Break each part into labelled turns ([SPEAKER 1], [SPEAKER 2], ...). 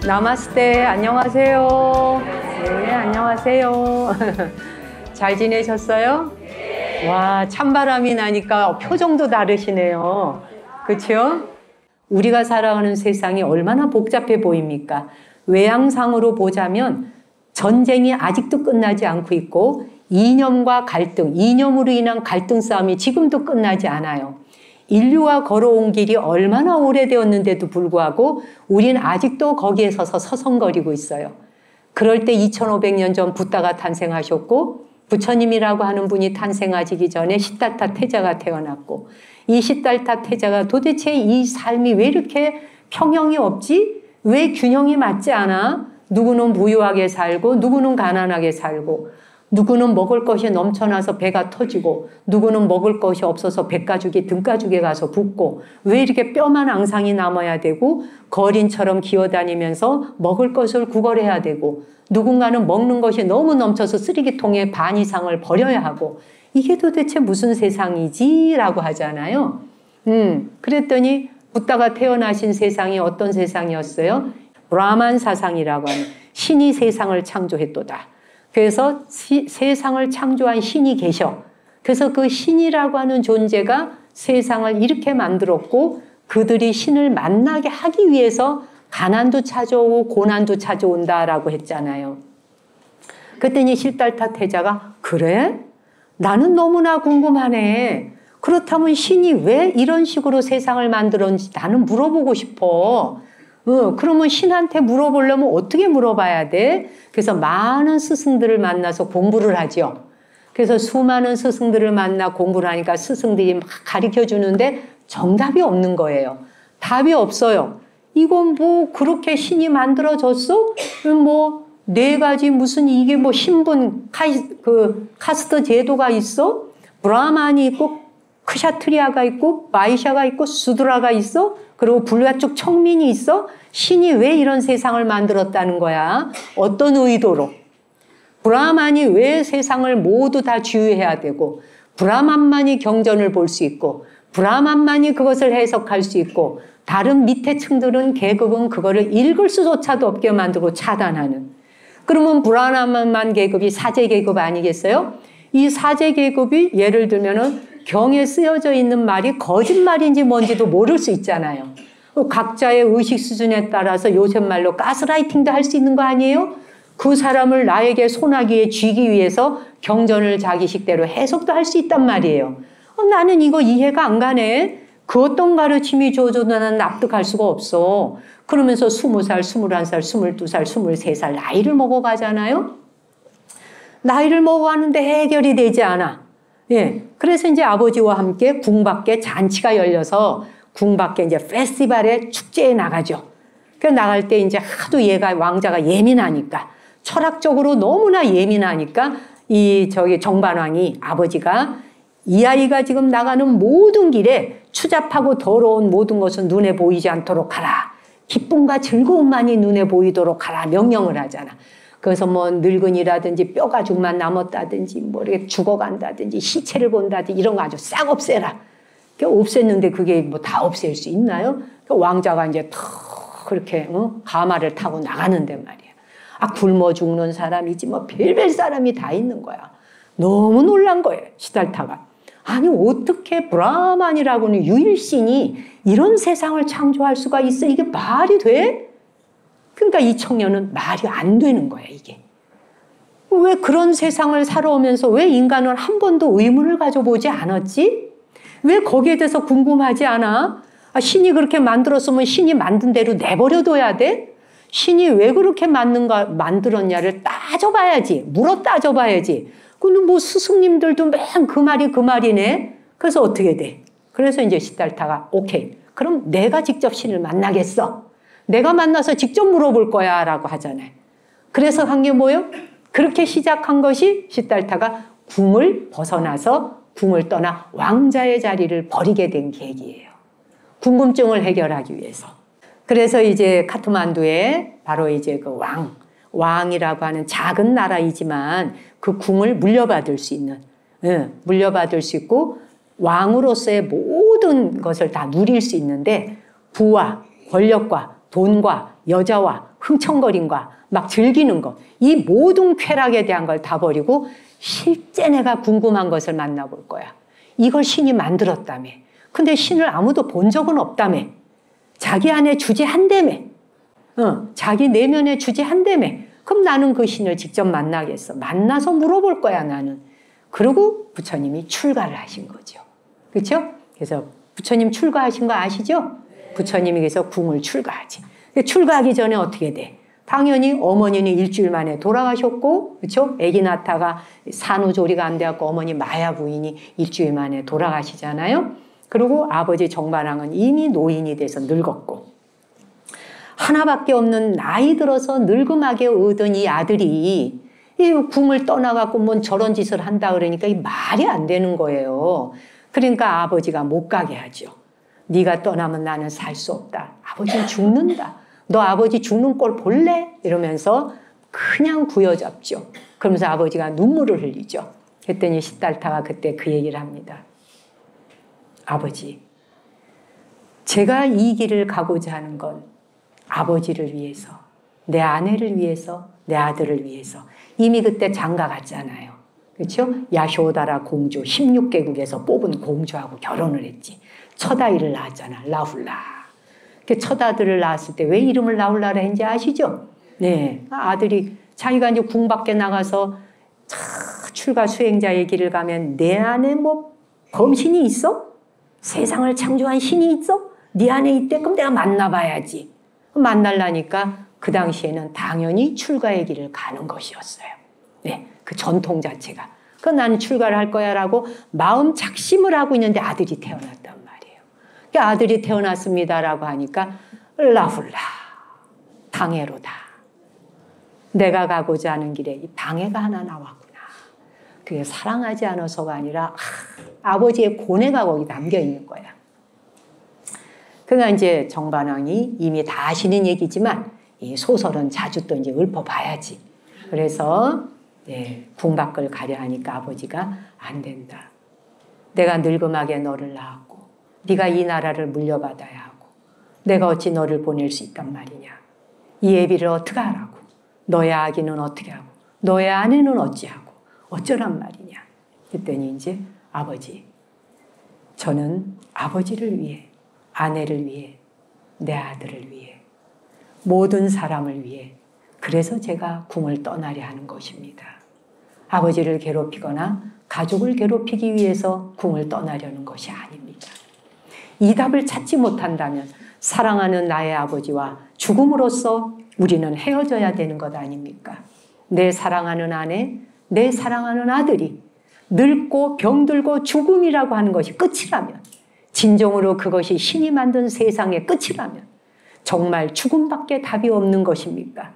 [SPEAKER 1] 나마스테, 안녕하세요. 네, 안녕하세요. 잘 지내셨어요? 와, 찬바람이 나니까 표정도 다르시네요. 그렇죠? 우리가 살아가는 세상이 얼마나 복잡해 보입니까? 외향상으로 보자면 전쟁이 아직도 끝나지 않고 있고 이념과 갈등, 이념으로 인한 갈등 싸움이 지금도 끝나지 않아요. 인류가 걸어온 길이 얼마나 오래되었는데도 불구하고 우린 아직도 거기에 서서 서성거리고 있어요. 그럴 때 2500년 전 붓다가 탄생하셨고 부처님이라고 하는 분이 탄생하시기 전에 시달타 태자가 태어났고 이 시달타 태자가 도대체 이 삶이 왜 이렇게 평형이 없지? 왜 균형이 맞지 않아? 누구는 부유하게 살고 누구는 가난하게 살고 누구는 먹을 것이 넘쳐나서 배가 터지고 누구는 먹을 것이 없어서 백가죽이 등가죽에 가서 붓고 왜 이렇게 뼈만 앙상이 남아야 되고 거린처럼 기어다니면서 먹을 것을 구걸해야 되고 누군가는 먹는 것이 너무 넘쳐서 쓰레기통에 반 이상을 버려야 하고 이게 도대체 무슨 세상이지? 라고 하잖아요. 그랬더니 붓다가 태어나신 세상이 어떤 세상이었어요? 브라만 사상이라고 하는 신이 세상을 창조했도다. 그래서 세상을 창조한 신이 계셔. 그래서 그 신이라고 하는 존재가 세상을 이렇게 만들었고 그들이 신을 만나게 하기 위해서 가난도 찾아오고 고난도 찾아온다라고 했잖아요. 그랬더니 시달타 태자가 그래? 나는 너무나 궁금하네. 그렇다면 신이 왜 이런 식으로 세상을 만들었는지 나는 물어보고 싶어. 그러면 신한테 물어보려면 어떻게 물어봐야 돼? 그래서 많은 스승들을 만나서 공부를 하죠. 그래서 수많은 스승들을 만나 공부를 하니까 스승들이 막 가르쳐 주는데 정답이 없는 거예요. 답이 없어요. 이건 뭐 그렇게 신이 만들어졌어? 뭐 4가지 무슨 이게 뭐 신분 카스트 제도가 있어? 브라만이 있고 크샤트리아가 있고 바이샤가 있고 수드라가 있어? 그리고 불가촉 청민이 있어? 신이 왜 이런 세상을 만들었다는 거야? 어떤 의도로? 브라만이 왜 세상을 모두 다 주유해야 되고 브라만만이 경전을 볼 수 있고 브라만만이 그것을 해석할 수 있고 다른 밑에 층들은 계급은 그거를 읽을 수조차도 없게 만들고 차단하는. 그러면 브라만만 계급이 사제 계급 아니겠어요? 이 사제 계급이 예를 들면은 경에 쓰여져 있는 말이 거짓말인지 뭔지도 모를 수 있잖아요. 각자의 의식 수준에 따라서 요새 말로 가스라이팅도 할 수 있는 거 아니에요? 그 사람을 나에게 손아귀에 쥐기 위해서 경전을 자기 식대로 해석도 할 수 있단 말이에요. 나는 이거 이해가 안 가네. 그 어떤 가르침이 줘도 나는 납득할 수가 없어. 그러면서 20살, 21살, 22살, 23살 나이를 먹어가잖아요. 나이를 먹어가는데 해결이 되지 않아. 예. 그래서 이제 아버지와 함께 궁 밖에 잔치가 열려서 궁 밖에 이제 페스티벌에 축제에 나가죠. 그 나갈 때 이제 하도 얘가 왕자가 예민하니까 철학적으로 너무나 예민하니까 정반왕이 아버지가 이 아이가 지금 나가는 모든 길에 추잡하고 더러운 모든 것은 눈에 보이지 않도록 하라. 기쁨과 즐거움만이 눈에 보이도록 하라. 명령을 하잖아. 그래서 뭐 늙은이라든지 뼈가죽만 남았다든지 뭐 이렇게 죽어간다든지 시체를 본다든지 이런 거 아주 싹 없애라. 없앴는데 그게 뭐 다 없앨 수 있나요? 왕자가 이제 턱 그렇게 가마를 타고 나가는데 말이야. 굶어 죽는 사람이지 뭐 별별 사람이 다 있는 거야. 너무 놀란 거예요. 시달타가. 아니 어떻게 브라만이라고는 유일신이 이런 세상을 창조할 수가 있어? 이게 말이 돼? 그러니까 이 청년은 말이 안 되는 거야, 이게. 왜 그런 세상을 살아오면서 왜 인간은 한 번도 의문을 가져보지 않았지? 왜 거기에 대해서 궁금하지 않아? 신이 그렇게 만들었으면 신이 만든 대로 내버려둬야 돼? 신이 왜 그렇게 만들었냐를 따져봐야지. 물어 따져봐야지. 근데 뭐 스승님들도 맨 그 말이네. 그래서 어떻게 돼? 그래서 이제 시달타가 오케이. 그럼 내가 직접 신을 만나겠어. 내가 만나서 직접 물어볼 거야 라고 하잖아요. 그래서 한 게 뭐예요? 그렇게 시작한 것이 시달타가 궁을 벗어나서 궁을 떠나 왕자의 자리를 버리게 된 계기예요. 궁금증을 해결하기 위해서. 그래서 이제 카트만두에 바로 이제 그 왕이라고 하는 작은 나라이지만 그 궁을 물려받을 수 있는, 물려받을 수 있고 왕으로서의 모든 것을 다 누릴 수 있는데 부와 권력과 돈과 여자와 흥청거림과 막 즐기는 것, 이 모든 쾌락에 대한 걸 다 버리고 실제 내가 궁금한 것을 만나볼 거야. 이걸 신이 만들었다며. 근데 신을 아무도 본 적은 없다며. 자기 안에 주재한다며. 자기 내면에 주재한다며. 그럼 나는 그 신을 직접 만나겠어. 만나서 물어볼 거야, 나는. 그리고 부처님이 출가를 하신 거죠. 그렇죠? 그래서 부처님 출가하신 거 아시죠? 부처님이 그래서 궁을 출가하지. 출가하기 전에 어떻게 돼? 당연히 어머니는 일주일 만에 돌아가셨고, 그렇죠? 아기 낳다가 산후조리가 안 돼갖고 어머니 마야 부인이 일주일 만에 돌아가시잖아요. 그리고 아버지 정반왕은 이미 노인이 돼서 늙었고, 하나밖에 없는 나이 들어서 늙음하게 얻은 이 아들이 이 궁을 떠나갖고 뭔 저런 짓을 한다 그러니까 이 말이 안 되는 거예요. 그러니까 아버지가 못 가게 하죠. 네가 떠나면 나는 살 수 없다. 아버지는 죽는다. 너 아버지 죽는 꼴 볼래? 이러면서 그냥 부여잡죠. 그러면서 아버지가 눈물을 흘리죠. 그랬더니 시달타가 그때 그 얘기를 합니다. 아버지, 제가 이 길을 가고자 하는 건 아버지를 위해서, 내 아내를 위해서, 내 아들을 위해서. 이미 그때 장가 갔잖아요. 그렇죠? 야쇼다라 공주 16개국에서 뽑은 공주하고 결혼을 했지. 첫 아이를 낳았잖아. 라훌라. 그 첫 아들을 낳았을 때 왜 이름을 라훌라라 했는지 아시죠? 네. 아들이 자기가 이제 궁 밖에 나가서 출가 수행자의 길을 가면 내 안에 뭐 범신이 있어? 세상을 창조한 신이 있어? 네 안에 있대? 그럼 내가 만나봐야지. 만나려니까 그 당시에는 당연히 출가의 길을 가는 것이었어요. 네, 그 전통 자체가. 그 나는 출가를 할 거야 라고 마음 작심을 하고 있는데 아들이 태어났단 말이에요. 그 아들이 태어났습니다라고 하니까 라훌라, 방해로다. 내가 가고자 하는 길에 이 방해가 하나 나왔구나. 그게 사랑하지 않아서가 아니라 아버지의 고뇌가 거기 담겨 있는 거야. 그러니까 이제 정반왕이 이미 다 아시는 얘기지만 이 소설은 자주 또 이제 읊어봐야지. 그래서 궁 밖을 가려 하니까 아버지가 안 된다. 내가 늙음하게 너를 낳았고 네가 이 나라를 물려받아야 하고 내가 어찌 너를 보낼 수 있단 말이냐. 이 애비를 어떻게 하라고. 너의 아기는 어떻게 하고 너의 아내는 어찌하고 어쩌란 말이냐. 그랬더니 이제 아버지, 저는 아버지를 위해, 아내를 위해, 내 아들을 위해, 모든 사람을 위해 그래서 제가 궁을 떠나려 하는 것입니다. 아버지를 괴롭히거나 가족을 괴롭히기 위해서 궁을 떠나려는 것이 아닙니다. 이 답을 찾지 못한다면 사랑하는 나의 아버지와 죽음으로써 우리는 헤어져야 되는 것 아닙니까? 내 사랑하는 아내, 내 사랑하는 아들이 늙고 병들고 죽음이라고 하는 것이 끝이라면, 진정으로 그것이 신이 만든 세상의 끝이라면 정말 죽음밖에 답이 없는 것입니까?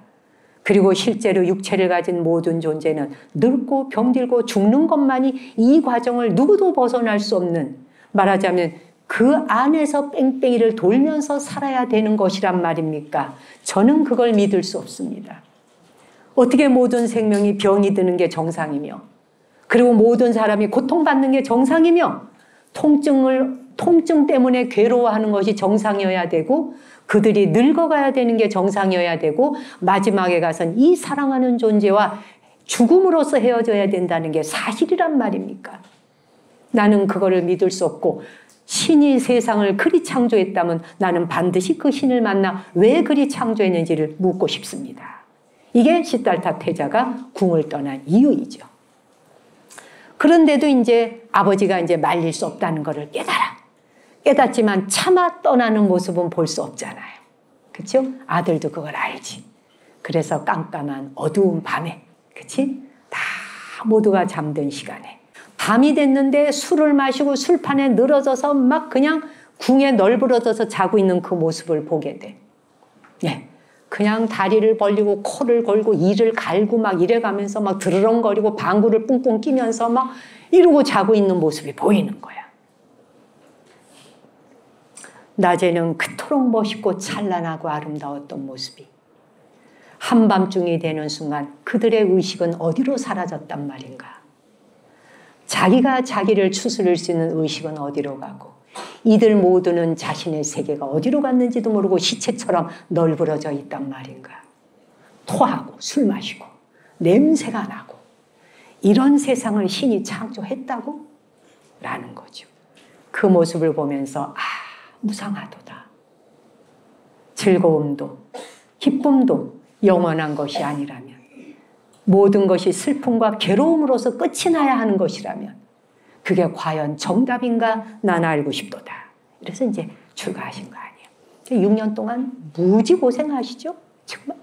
[SPEAKER 1] 그리고 실제로 육체를 가진 모든 존재는 늙고 병들고 죽는 것만이 이 과정을 누구도 벗어날 수 없는, 말하자면 그 안에서 뺑뺑이를 돌면서 살아야 되는 것이란 말입니까? 저는 그걸 믿을 수 없습니다. 어떻게 모든 생명이 병이 드는 게 정상이며, 그리고 모든 사람이 고통받는 게 정상이며, 통증 때문에 괴로워하는 것이 정상이어야 되고, 그들이 늙어가야 되는 게 정상이어야 되고, 마지막에 가선 이 사랑하는 존재와 죽음으로써 헤어져야 된다는 게 사실이란 말입니까? 나는 그거를 믿을 수 없고, 신이 세상을 그리 창조했다면 나는 반드시 그 신을 만나 왜 그리 창조했는지를 묻고 싶습니다. 이게 시달타 태자가 궁을 떠난 이유이죠. 그런데도 이제 아버지가 이제 말릴 수 없다는 것을 깨닫지만 차마 떠나는 모습은 볼 수 없잖아요. 그렇죠? 아들도 그걸 알지. 그래서 깜깜한 어두운 밤에, 그렇지? 다 모두가 잠든 시간에 밤이 됐는데 술을 마시고 술판에 늘어져서 막 그냥 궁에 널브러져서 자고 있는 그 모습을 보게 돼. 네. 그냥 다리를 벌리고 코를 걸고 이를 갈고 막 이래가면서 막 드르렁거리고 방구를 뿡뿡 끼면서 막 이러고 자고 있는 모습이 보이는 거야. 낮에는 그토록 멋있고 찬란하고 아름다웠던 모습이 한밤중이 되는 순간 그들의 의식은 어디로 사라졌단 말인가. 자기가 자기를 추스릴 수 있는 의식은 어디로 가고, 이들 모두는 자신의 세계가 어디로 갔는지도 모르고 시체처럼 널브러져 있단 말인가. 토하고 술 마시고 냄새가 나고 이런 세상을 신이 창조했다고? 라는 거죠. 그 모습을 보면서 무상하도다. 즐거움도 기쁨도 영원한 것이 아니라면, 모든 것이 슬픔과 괴로움으로서 끝이 나야 하는 것이라면 그게 과연 정답인가 난 알고 싶도다. 그래서 이제 출가하신 거 아니에요. 6년 동안 무지 고생하시죠. 정말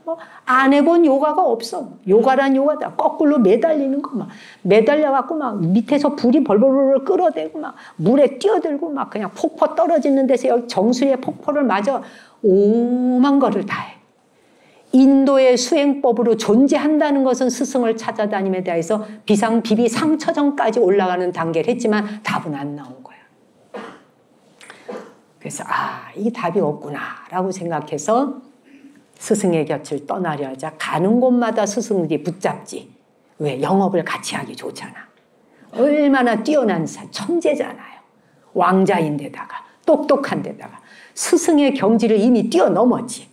[SPEAKER 1] 안 해본 요가가 없어. 요가란 요가다. 거꾸로 매달리는 거 막 매달려갖고 막 밑에서 불이 벌벌벌 끓어대고 막 물에 뛰어들고 막 그냥 폭포 떨어지는 데서 여기 정수리에 폭포를 맞아 오만 거를 다 해. 인도의 수행법으로 존재한다는 것은 스승을 찾아다님에 대해서 비상비비 상처전까지 올라가는 단계를 했지만 답은 안 나온 거야. 그래서 이 답이 없구나 라고 생각해서 스승의 곁을 떠나려 하자 가는 곳마다 스승들이 붙잡지. 왜? 영업을 같이 하기 좋잖아. 얼마나 뛰어난 천재잖아요. 왕자인데다가 똑똑한데다가 스승의 경지를 이미 뛰어넘었지.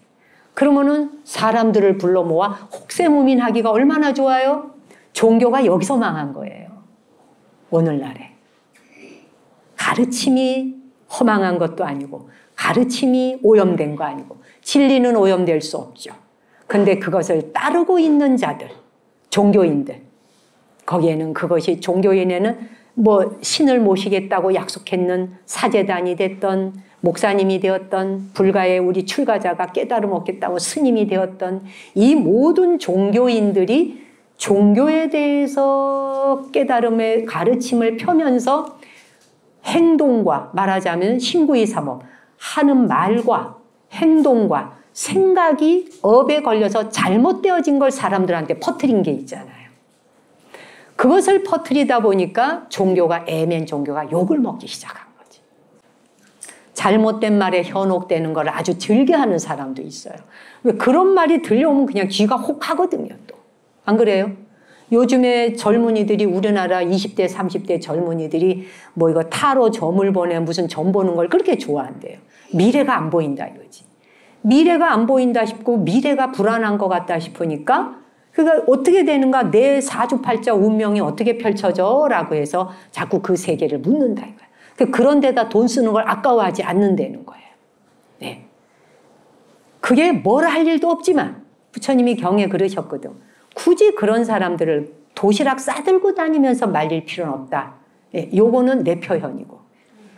[SPEAKER 1] 그러면은 사람들을 불러 모아 혹세무민하기가 얼마나 좋아요? 종교가 여기서 망한 거예요. 오늘날에. 가르침이 허망한 것도 아니고 가르침이 오염된 거 아니고 진리는 오염될 수 없죠. 근데 그것을 따르고 있는 자들, 종교인들, 거기에는 그것이 종교인에는 뭐 신을 모시겠다고 약속했는 사제단이 됐던 목사님이 되었던 불가의 우리 출가자가 깨달음 얻겠다고 스님이 되었던 이 모든 종교인들이 종교에 대해서 깨달음의 가르침을 펴면서 행동과 말하자면 신구이삼업 하는 말과 행동과 생각이 업에 걸려서 잘못되어진 걸 사람들한테 퍼뜨린 게 있잖아요. 그것을 퍼뜨리다 보니까 종교가 애면 종교가 욕을 먹기 시작한 거지. 잘못된 말에 현혹되는 걸 아주 즐겨하는 사람도 있어요. 왜 그런 말이 들려오면 그냥 귀가 혹하거든요. 또 안 그래요? 요즘에 젊은이들이 우리나라 20대 30대 젊은이들이 뭐 이거 타로 점을 보내 무슨 점 보는 걸 그렇게 좋아한대요. 미래가 안 보인다 이거지. 미래가 안 보인다 싶고 미래가 불안한 것 같다 싶으니까 그러니까 어떻게 되는가 내 사주팔자 운명이 어떻게 펼쳐져? 라고 해서 자꾸 그 세계를 묻는다 이거야. 그런 데다 돈 쓰는 걸 아까워하지 않는다는 거예요. 네. 그게 뭘 할 일도 없지만 부처님이 경에 그러셨거든. 굳이 그런 사람들을 도시락 싸들고 다니면서 말릴 필요는 없다. 네. 요거는 내 표현이고.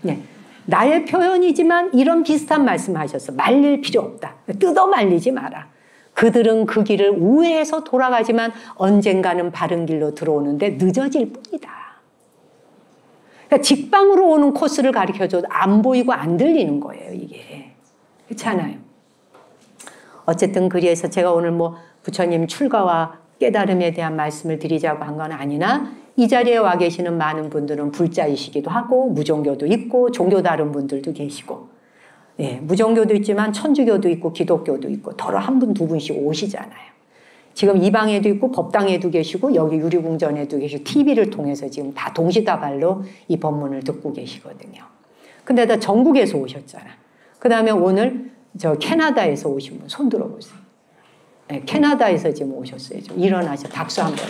[SPEAKER 1] 네. 나의 표현이지만 이런 비슷한 말씀하셨어. 말릴 필요 없다. 뜯어 말리지 마라. 그들은 그 길을 우회해서 돌아가지만 언젠가는 바른 길로 들어오는데 늦어질 뿐이다. 그러니까 직방으로 오는 코스를 가르쳐줘도 안 보이고 안 들리는 거예요, 이게. 그렇잖아요. 어쨌든 그래서 제가 오늘 뭐 부처님 출가와 깨달음에 대한 말씀을 드리자고 한 건 아니나 이 자리에 와 계시는 많은 분들은 불자이시기도 하고 무종교도 있고 종교 다른 분들도 계시고 예, 무종교도 있지만 천주교도 있고 기독교도 있고 더러 한 분, 두 분씩 오시잖아요. 지금 이 방에도 있고 법당에도 계시고 여기 유리궁전에도 계시고 TV를 통해서 지금 다 동시다발로 이 법문을 듣고 계시거든요. 근데 다 전국에서 오셨잖아. 그 다음에 오늘 저 캐나다에서 오신 분 손 들어보세요. 네, 캐나다에서 지금 오셨어요. 좀 일어나셔. 박수 한번.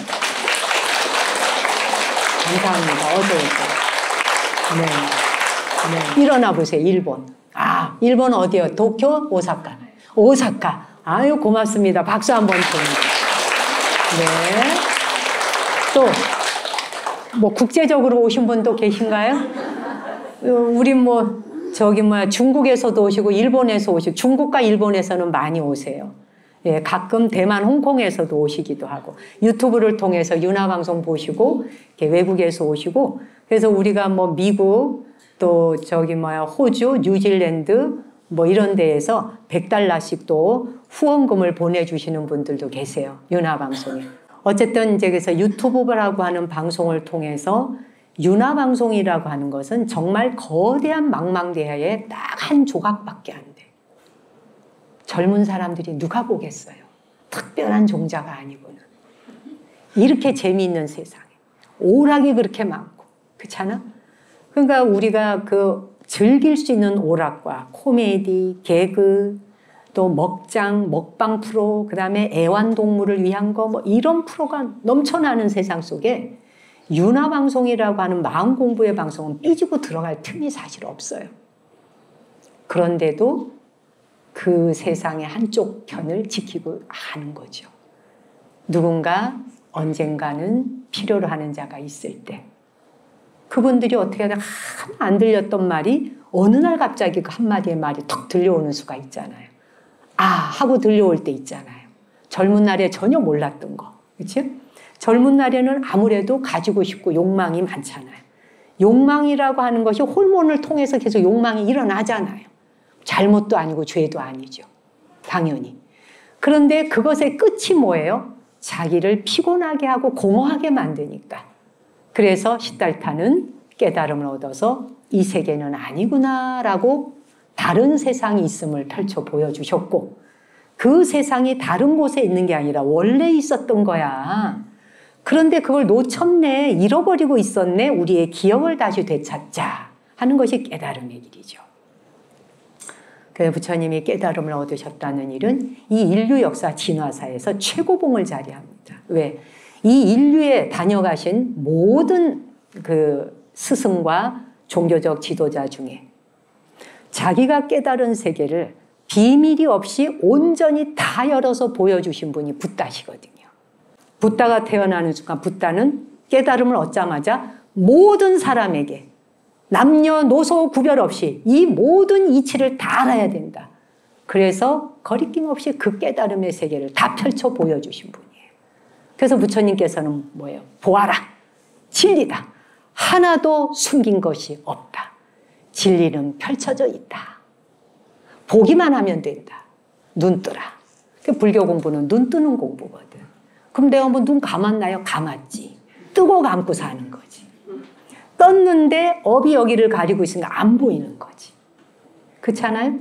[SPEAKER 1] 감사합니다. 어서 오세요. 네. 네. 일어나 보세요. 일본. 일본 어디요? 도쿄? 오사카. 오사카. 아유, 고맙습니다. 박수 한번 칩니다. 네. 또, 뭐, 국제적으로 오신 분도 계신가요? 우리 뭐, 중국에서도 오시고, 일본에서 오시고, 중국과 일본에서는 많이 오세요. 예, 가끔 대만, 홍콩에서도 오시기도 하고, 유튜브를 통해서 윤화방송 보시고, 이렇게 외국에서 오시고, 그래서 우리가 뭐, 미국, 또 호주, 뉴질랜드 뭐 이런 데에서 $100씩 또 후원금을 보내주시는 분들도 계세요. 윤화방송에. 어쨌든 이제 그래서 유튜브라고 하는 방송을 통해서 윤화방송이라고 하는 것은 정말 거대한 망망대하에 딱 한 조각밖에 안 돼. 젊은 사람들이 누가 보겠어요. 특별한 종자가 아니고는. 이렇게 재미있는 세상에. 오락이 그렇게 많고. 그렇잖아? 그러니까 우리가 그 즐길 수 있는 오락과 코미디, 개그, 또 먹방 프로, 그 다음에 애완동물을 위한 거, 뭐 이런 프로가 넘쳐나는 세상 속에 윤화방송이라고 하는 마음 공부의 방송은 삐지고 들어갈 틈이 사실 없어요. 그런데도 그 세상의 한쪽 편을 지키고 하는 거죠. 누군가 언젠가는 필요로 하는 자가 있을 때 그분들이 어떻게 하다 하나 안 들렸던 말이 어느 날 갑자기 그 한마디의 말이 턱 들려오는 수가 있잖아요. 아 하고 들려올 때 있잖아요. 젊은 날에 전혀 몰랐던 거. 그렇죠? 젊은 날에는 아무래도 가지고 싶고 욕망이 많잖아요. 욕망이라고 하는 것이 호르몬을 통해서 계속 욕망이 일어나잖아요. 잘못도 아니고 죄도 아니죠. 당연히. 그런데 그것의 끝이 뭐예요? 자기를 피곤하게 하고 공허하게 만드니까. 그래서 시달타는 깨달음을 얻어서 이 세계는 아니구나라고 다른 세상이 있음을 펼쳐 보여주셨고 그 세상이 다른 곳에 있는 게 아니라 원래 있었던 거야. 그런데 그걸 놓쳤네, 잃어버리고 있었네, 우리의 기억을 다시 되찾자 하는 것이 깨달음의 길이죠. 그래서 부처님이 깨달음을 얻으셨다는 일은 이 인류 역사 진화사에서 최고봉을 자리합니다. 왜? 이 인류에 다녀가신 모든 그 스승과 종교적 지도자 중에 자기가 깨달은 세계를 비밀이 없이 온전히 다 열어서 보여주신 분이 붓다시거든요. 붓다가 태어나는 순간 붓다는 깨달음을 얻자마자 모든 사람에게 남녀노소 구별 없이 이 모든 이치를 다 알아야 된다. 그래서 거리낌 없이 그 깨달음의 세계를 다 펼쳐 보여주신 분이에요. 그래서 부처님께서는 뭐예요? 보아라. 진리다. 하나도 숨긴 것이 없다. 진리는 펼쳐져 있다. 보기만 하면 된다. 눈 뜨라. 불교 공부는 눈 뜨는 공부거든. 그럼 내가 뭐 눈 감았나요? 감았지. 뜨고 감고 사는 거지. 떴는데 업이 여기를 가리고 있으니까 안 보이는 거지. 그렇잖아요?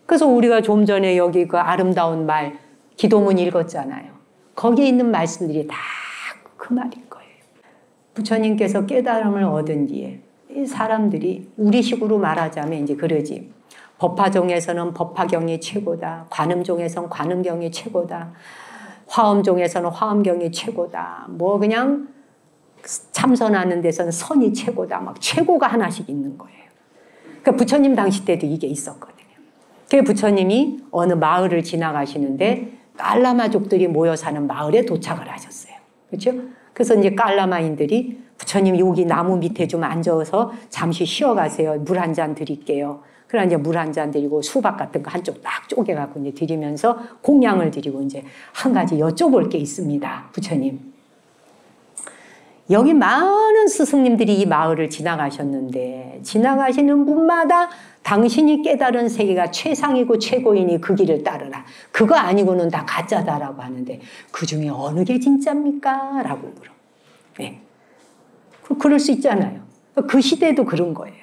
[SPEAKER 1] 그래서 우리가 좀 전에 여기 그 아름다운 말 기도문 읽었잖아요. 거기에 있는 말씀들이 다 그 말인 거예요. 부처님께서 깨달음을 얻은 뒤에 이 사람들이 우리식으로 말하자면 이제 그러지. 법화종에서는 법화경이 최고다. 관음종에서는 관음경이 최고다. 화엄종에서는 화엄경이 최고다. 뭐 그냥 참선하는 데서는 선이 최고다. 막 최고가 하나씩 있는 거예요. 그러니까 부처님 당시 때도 이게 있었거든요. 그 부처님이 어느 마을을 지나가시는데 깔라마족들이 모여 사는 마을에 도착을 하셨어요. 그렇죠? 그래서 이제 깔라마인들이 부처님 여기 나무 밑에 좀 앉아서 잠시 쉬어가세요. 물 한 잔 드릴게요. 그러나 이제 물 한 잔 드리고 수박 같은 거 한쪽 딱 쪼개갖고 이제 드리면서 공양을 드리고 이제 한 가지 여쭤볼 게 있습니다. 부처님. 여기 많은 스승님들이 이 마을을 지나가셨는데 지나가시는 분마다 당신이 깨달은 세계가 최상이고 최고이니 그 길을 따르라. 그거 아니고는 다 가짜다라고 하는데 그 중에 어느 게 진짜입니까? 라고 물어. 네. 그럴 수 있잖아요. 그 시대도 그런 거예요.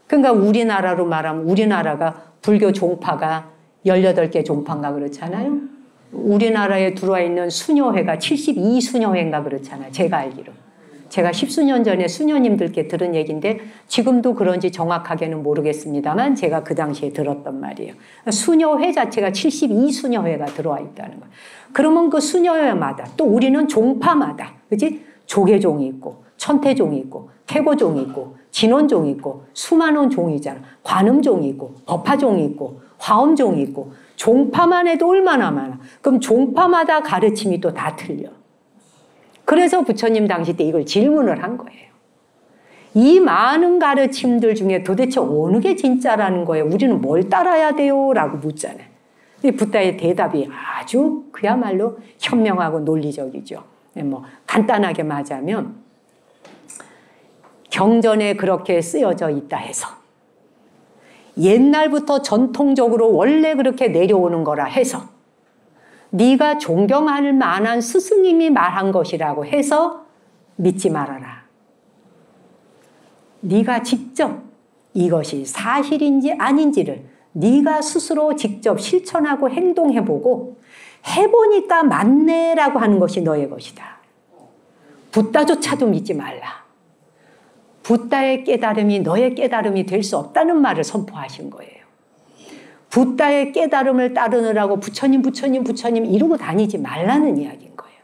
[SPEAKER 1] 그러니까 우리나라로 말하면 우리나라가 불교 종파가 18개 종파인가 그렇잖아요. 우리나라에 들어와 있는 수녀회가 72수녀회인가 그렇잖아요. 제가 알기로. 제가 10수년 전에 수녀님들께 들은 얘기인데 지금도 그런지 정확하게는 모르겠습니다만 제가 그 당시에 들었던 말이에요. 수녀회 자체가 72수녀회가 들어와 있다는 거예요. 그러면 그 수녀회마다 또 우리는 종파마다 그치? 조계종이 있고 천태종이 있고 태고종이 있고 진원종이 있고 수많은 종이잖아. 관음종이 있고 법화종이 있고 화엄종이 있고 종파만 해도 얼마나 많아. 그럼 종파마다 가르침이 또 다 틀려. 그래서 부처님 당시 때 이걸 질문을 한 거예요. 이 많은 가르침들 중에 도대체 어느 게 진짜라는 거예요? 우리는 뭘 따라야 돼요? 라고 묻잖아요. 붓다의 대답이 아주 그야말로 현명하고 논리적이죠. 뭐 간단하게 말하자면 경전에 그렇게 쓰여져 있다 해서 옛날부터 전통적으로 원래 그렇게 내려오는 거라 해서 네가 존경할 만한 스승님이 말한 것이라고 해서 믿지 말아라. 네가 직접 이것이 사실인지 아닌지를 네가 스스로 직접 실천하고 행동해보고 해보니까 맞네라고 하는 것이 너의 것이다. 붓다조차도 믿지 말라. 붓다의 깨달음이 너의 깨달음이 될 수 없다는 말을 선포하신 거예요. 붓다의 깨달음을 따르느라고 부처님 이러고 다니지 말라는 이야기인 거예요.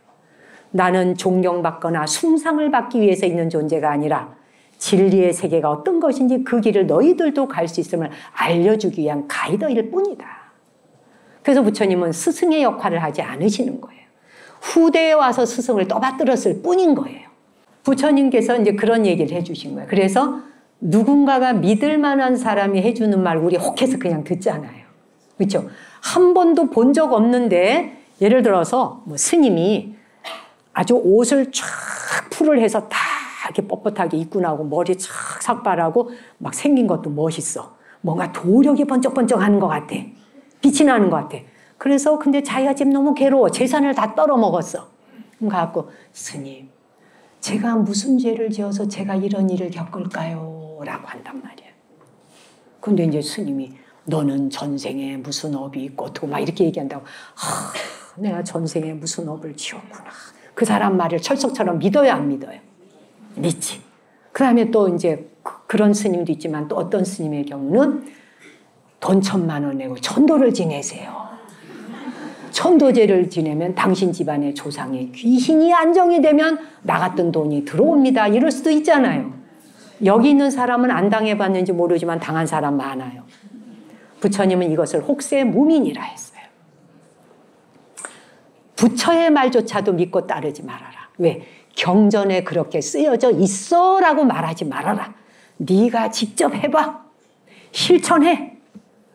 [SPEAKER 1] 나는 존경받거나 숭상을 받기 위해서 있는 존재가 아니라 진리의 세계가 어떤 것인지 그 길을 너희들도 갈 수 있음을 알려주기 위한 가이드일 뿐이다. 그래서 부처님은 스승의 역할을 하지 않으시는 거예요. 후대에 와서 스승을 떠받들었을 뿐인 거예요. 부처님께서 이제 그런 얘기를 해주신 거예요. 그래서 누군가가 믿을 만한 사람이 해주는 말 우리 혹해서 그냥 듣잖아요. 그렇죠? 한 번도 본 적 없는데 예를 들어서 뭐 스님이 아주 옷을 쫙 풀을 해서 다 이렇게 뻣뻣하게 입고 나오고 머리 쫙 삭발하고 막 생긴 것도 멋있어. 뭔가 도력이 번쩍번쩍하는 것 같아. 빛이 나는 것 같아. 그래서 근데 자기가 지금 너무 괴로워. 재산을 다 떨어먹었어. 그럼 가갖고 스님 제가 무슨 죄를 지어서 제가 이런 일을 겪을까요? 라고 한단 말이야. 근데 이제 스님이 너는 전생에 무슨 업이 있고 또 막 이렇게 얘기한다고. 내가 전생에 무슨 업을 지었구나. 그 사람 말을 철석처럼 믿어요, 안 믿어요? 믿지. 그 다음에 또 이제 그런 스님도 있지만 또 어떤 스님의 경우는 돈 1,000만 원 내고 천도를 지내세요. 천도제를 지내면 당신 집안의 조상의 귀신이 안정이 되면 나갔던 돈이 들어옵니다. 이럴 수도 있잖아요. 여기 있는 사람은 안 당해봤는지 모르지만 당한 사람 많아요. 부처님은 이것을 혹세 무민이라 했어요. 부처의 말조차도 믿고 따르지 말아라. 왜? 경전에 그렇게 쓰여져 있어 라고 말하지 말아라. 네가 직접 해봐. 실천해.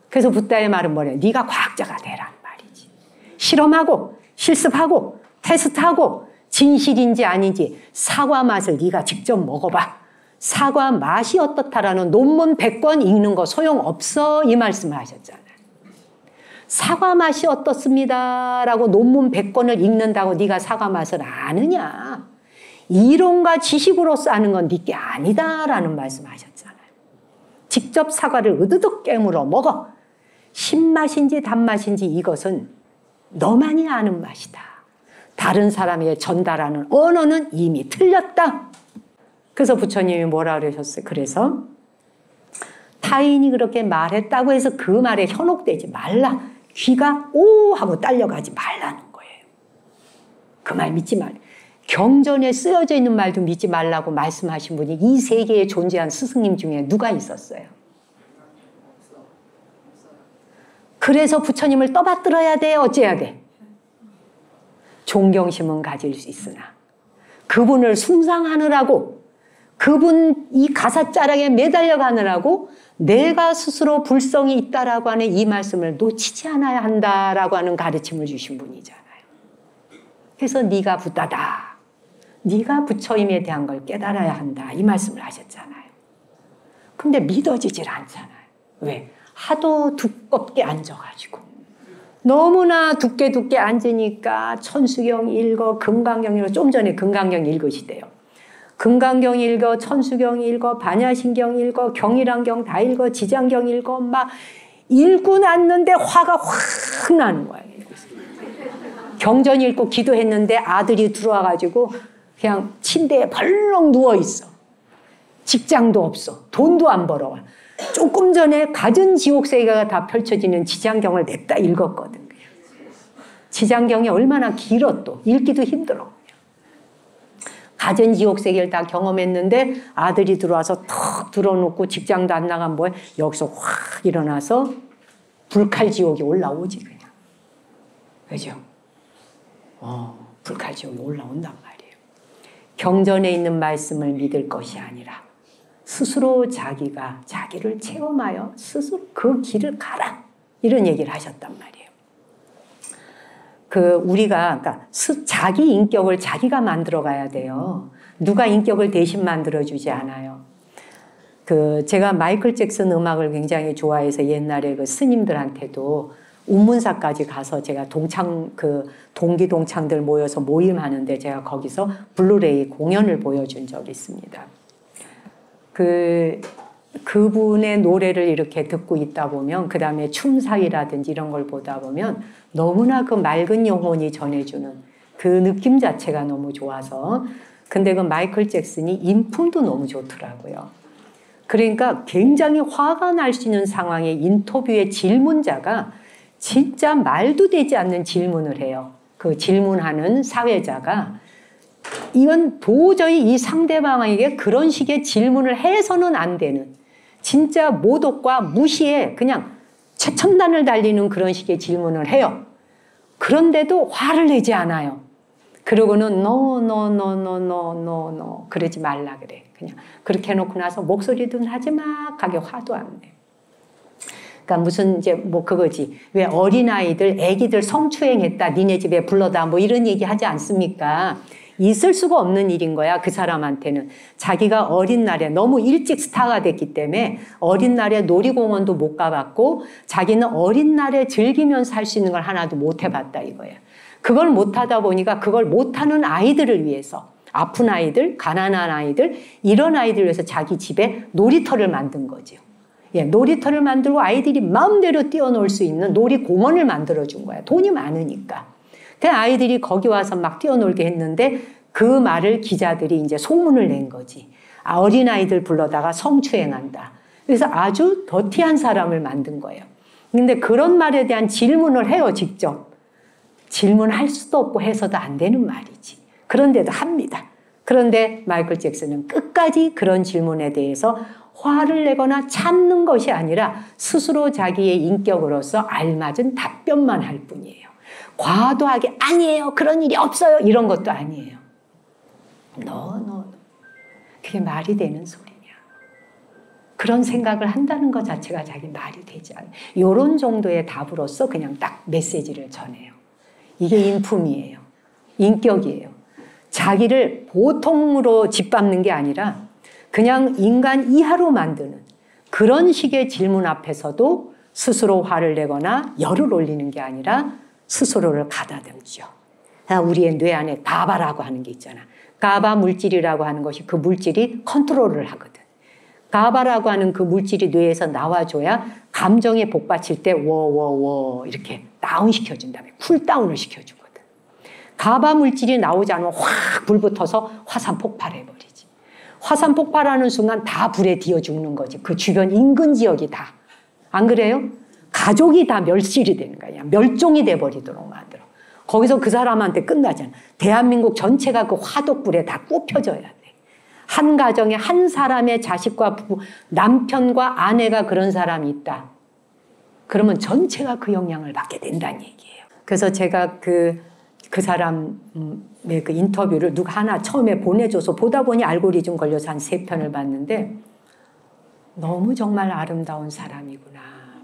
[SPEAKER 1] 그래서 붓다의 말은 뭐래요? 네가 과학자가 되라는 말이지. 실험하고 실습하고 테스트하고 진실인지 아닌지 사과 맛을 네가 직접 먹어봐. 사과 맛이 어떻다라는 논문 100권 읽는 거 소용없어 이 말씀을 하셨잖아요. 사과 맛이 어떻습니다 라고 논문 100권을 읽는다고 네가 사과 맛을 아느냐. 이론과 지식으로서 아는 건 네게 아니다라는 말씀을 하셨잖아요. 직접 사과를 으드득 깨물어 먹어. 신맛인지 단맛인지 이것은 너만이 아는 맛이다. 다른 사람에게 전달하는 언어는 이미 틀렸다. 그래서 부처님이 뭐라 그러셨어요? 그래서 타인이 그렇게 말했다고 해서 그 말에 현혹되지 말라. 귀가 오 하고 딸려가지 말라는 거예요. 그 말 믿지 말라. 경전에 쓰여져 있는 말도 믿지 말라고 말씀하신 분이 이 세계에 존재한 스승님 중에 누가 있었어요? 그래서 부처님을 떠받들어야 돼? 어째야 돼? 존경심은 가질 수 있으나 그분을 숭상하느라고 그분 이 가사자락에 매달려 가느라고 내가 스스로 불성이 있다라고 하는 이 말씀을 놓치지 않아야 한다라고 하는 가르침을 주신 분이잖아요. 그래서 네가 붓다다. 네가 부처임에 대한 걸 깨달아야 한다. 이 말씀을 하셨잖아요. 근데 믿어지질 않잖아요. 왜? 하도 두껍게 앉아가지고. 너무나 두께 앉으니까 천수경 읽어, 금강경 읽어. 좀 전에 금강경 읽으시대요. 금강경 읽어, 천수경 읽어, 반야신경 읽어, 경일안경 다 읽어, 지장경 읽어. 막 읽고 났는데 화가 확 나는 거예요. 경전 읽고 기도했는데 아들이 들어와가지고 그냥 침대에 벌렁 누워있어. 직장도 없어. 돈도 안 벌어와. 조금 전에 갖은 지옥세계가 다 펼쳐지는 지장경을 냈다 읽었거든. 지장경이 얼마나 길어 또. 읽기도 힘들어. 갖은 지옥세계를 다 경험했는데 아들이 들어와서 턱 들어놓고 직장도 안 나간 뭐에 여기서 확 일어나서 불칼지옥이 올라오지 그냥. 그죠? 불칼지옥이 올라온단 말이에요. 경전에 있는 말씀을 믿을 것이 아니라 스스로 자기가 자기를 체험하여 스스로 그 길을 가라. 이런 얘기를 하셨단 말이에요. 우리가 그러니까 자기 인격을 자기가 만들어 가야 돼요. 누가 인격을 대신 만들어 주지 않아요. 제가 마이클 잭슨 음악을 굉장히 좋아해서 옛날에 그 스님들한테도 운문사까지 가서 제가 동기 동창들 모여서 모임하는데 제가 거기서 블루레이 공연을 보여준 적이 있습니다. 그분의 노래를 이렇게 듣고 있다 보면, 그 다음에 춤사위라든지 이런 걸 보다 보면 너무나 그 맑은 영혼이 전해주는 그 느낌 자체가 너무 좋아서. 근데 그 마이클 잭슨이 인품도 너무 좋더라고요. 그러니까 굉장히 화가 날 수 있는 상황의 인터뷰의 질문자가 진짜 말도 되지 않는 질문을 해요. 그 질문하는 사회자가 이건 도저히 이 상대방에게 그런 식의 질문을 해서는 안 되는 진짜 모독과 무시에 그냥 최첨단을 달리는 그런 식의 질문을 해요. 그런데도 화를 내지 않아요. 그러고는 no 그러지 말라 그래. 그냥 그렇게 해놓고 나서 목소리도 나지막하게 화도 안 내. 그러니까 무슨 이제 뭐 그거지. 왜 어린아이들, 애기들 성추행했다. 니네 집에 불러다 뭐 이런 얘기 하지 않습니까? 있을 수가 없는 일인 거야. 그 사람한테는. 자기가 어린 날에 너무 일찍 스타가 됐기 때문에 어린 날에 놀이공원도 못 가봤고 자기는 어린 날에 즐기면서 할 수 있는 걸 하나도 못 해봤다 이거야. 그걸 못하다 보니까 그걸 못하는 아이들을 위해서 아픈 아이들, 가난한 아이들 이런 아이들 위해서 자기 집에 놀이터를 만든 거죠. 예, 놀이터를 만들고 아이들이 마음대로 뛰어놀 수 있는 놀이공원을 만들어준 거야. 돈이 많으니까. 그 아이들이 거기 와서 막 뛰어놀게 했는데 그 말을 기자들이 이제 소문을 낸 거지. 어린아이들 불러다가 성추행한다. 그래서 아주 더티한 사람을 만든 거예요. 근데 그런 말에 대한 질문을 해요, 직접. 질문할 수도 없고 해서도 안 되는 말이지. 그런데도 합니다. 그런데 마이클 잭슨은 끝까지 그런 질문에 대해서 화를 내거나 참는 것이 아니라 스스로 자기의 인격으로서 알맞은 답변만 할 뿐이에요. 과도하게 아니에요. 그런 일이 없어요. 이런 것도 아니에요. 그게 말이 되는 소리냐. 그런 생각을 한다는 것 자체가 자기 말이 되지 않아요. 이런 정도의 답으로서 그냥 딱 메시지를 전해요. 이게 인품이에요. 인격이에요. 자기를 보통으로 짓밟는 게 아니라 그냥 인간 이하로 만드는 그런 식의 질문 앞에서도 스스로 화를 내거나 열을 올리는 게 아니라 스스로를 가다듬죠. 우리의 뇌 안에 가바라고 하는 게 있잖아. 가바 물질이라고 하는 것이 그 물질이 컨트롤을 하거든. 가바라고 하는 그 물질이 뇌에서 나와줘야 감정에 복받칠 때 워워워 이렇게 다운시켜준 다음에 쿨다운을 시켜주거든. 가바 물질이 나오지 않으면 확 불붙어서 화산 폭발해버리지. 화산 폭발하는 순간 다 불에 뒤어 죽는 거지. 그 주변 인근 지역이 다. 안 그래요? 가족이 다 멸실이 되는 거야. 멸종이 돼버리도록 만들어. 거기서 그 사람한테 끝나잖아. 대한민국 전체가 그 화덕불에 다 꼽혀져야 돼. 한 가정에 한 사람의 자식과 부부, 남편과 아내가 그런 사람이 있다. 그러면 전체가 그 영향을 받게 된다는 얘기예요. 그래서 제가 그 사람의 그 인터뷰를 누가 하나 처음에 보내줘서 보다 보니 알고리즘 걸려서 한 3편을 봤는데 너무 정말 아름다운 사람이구나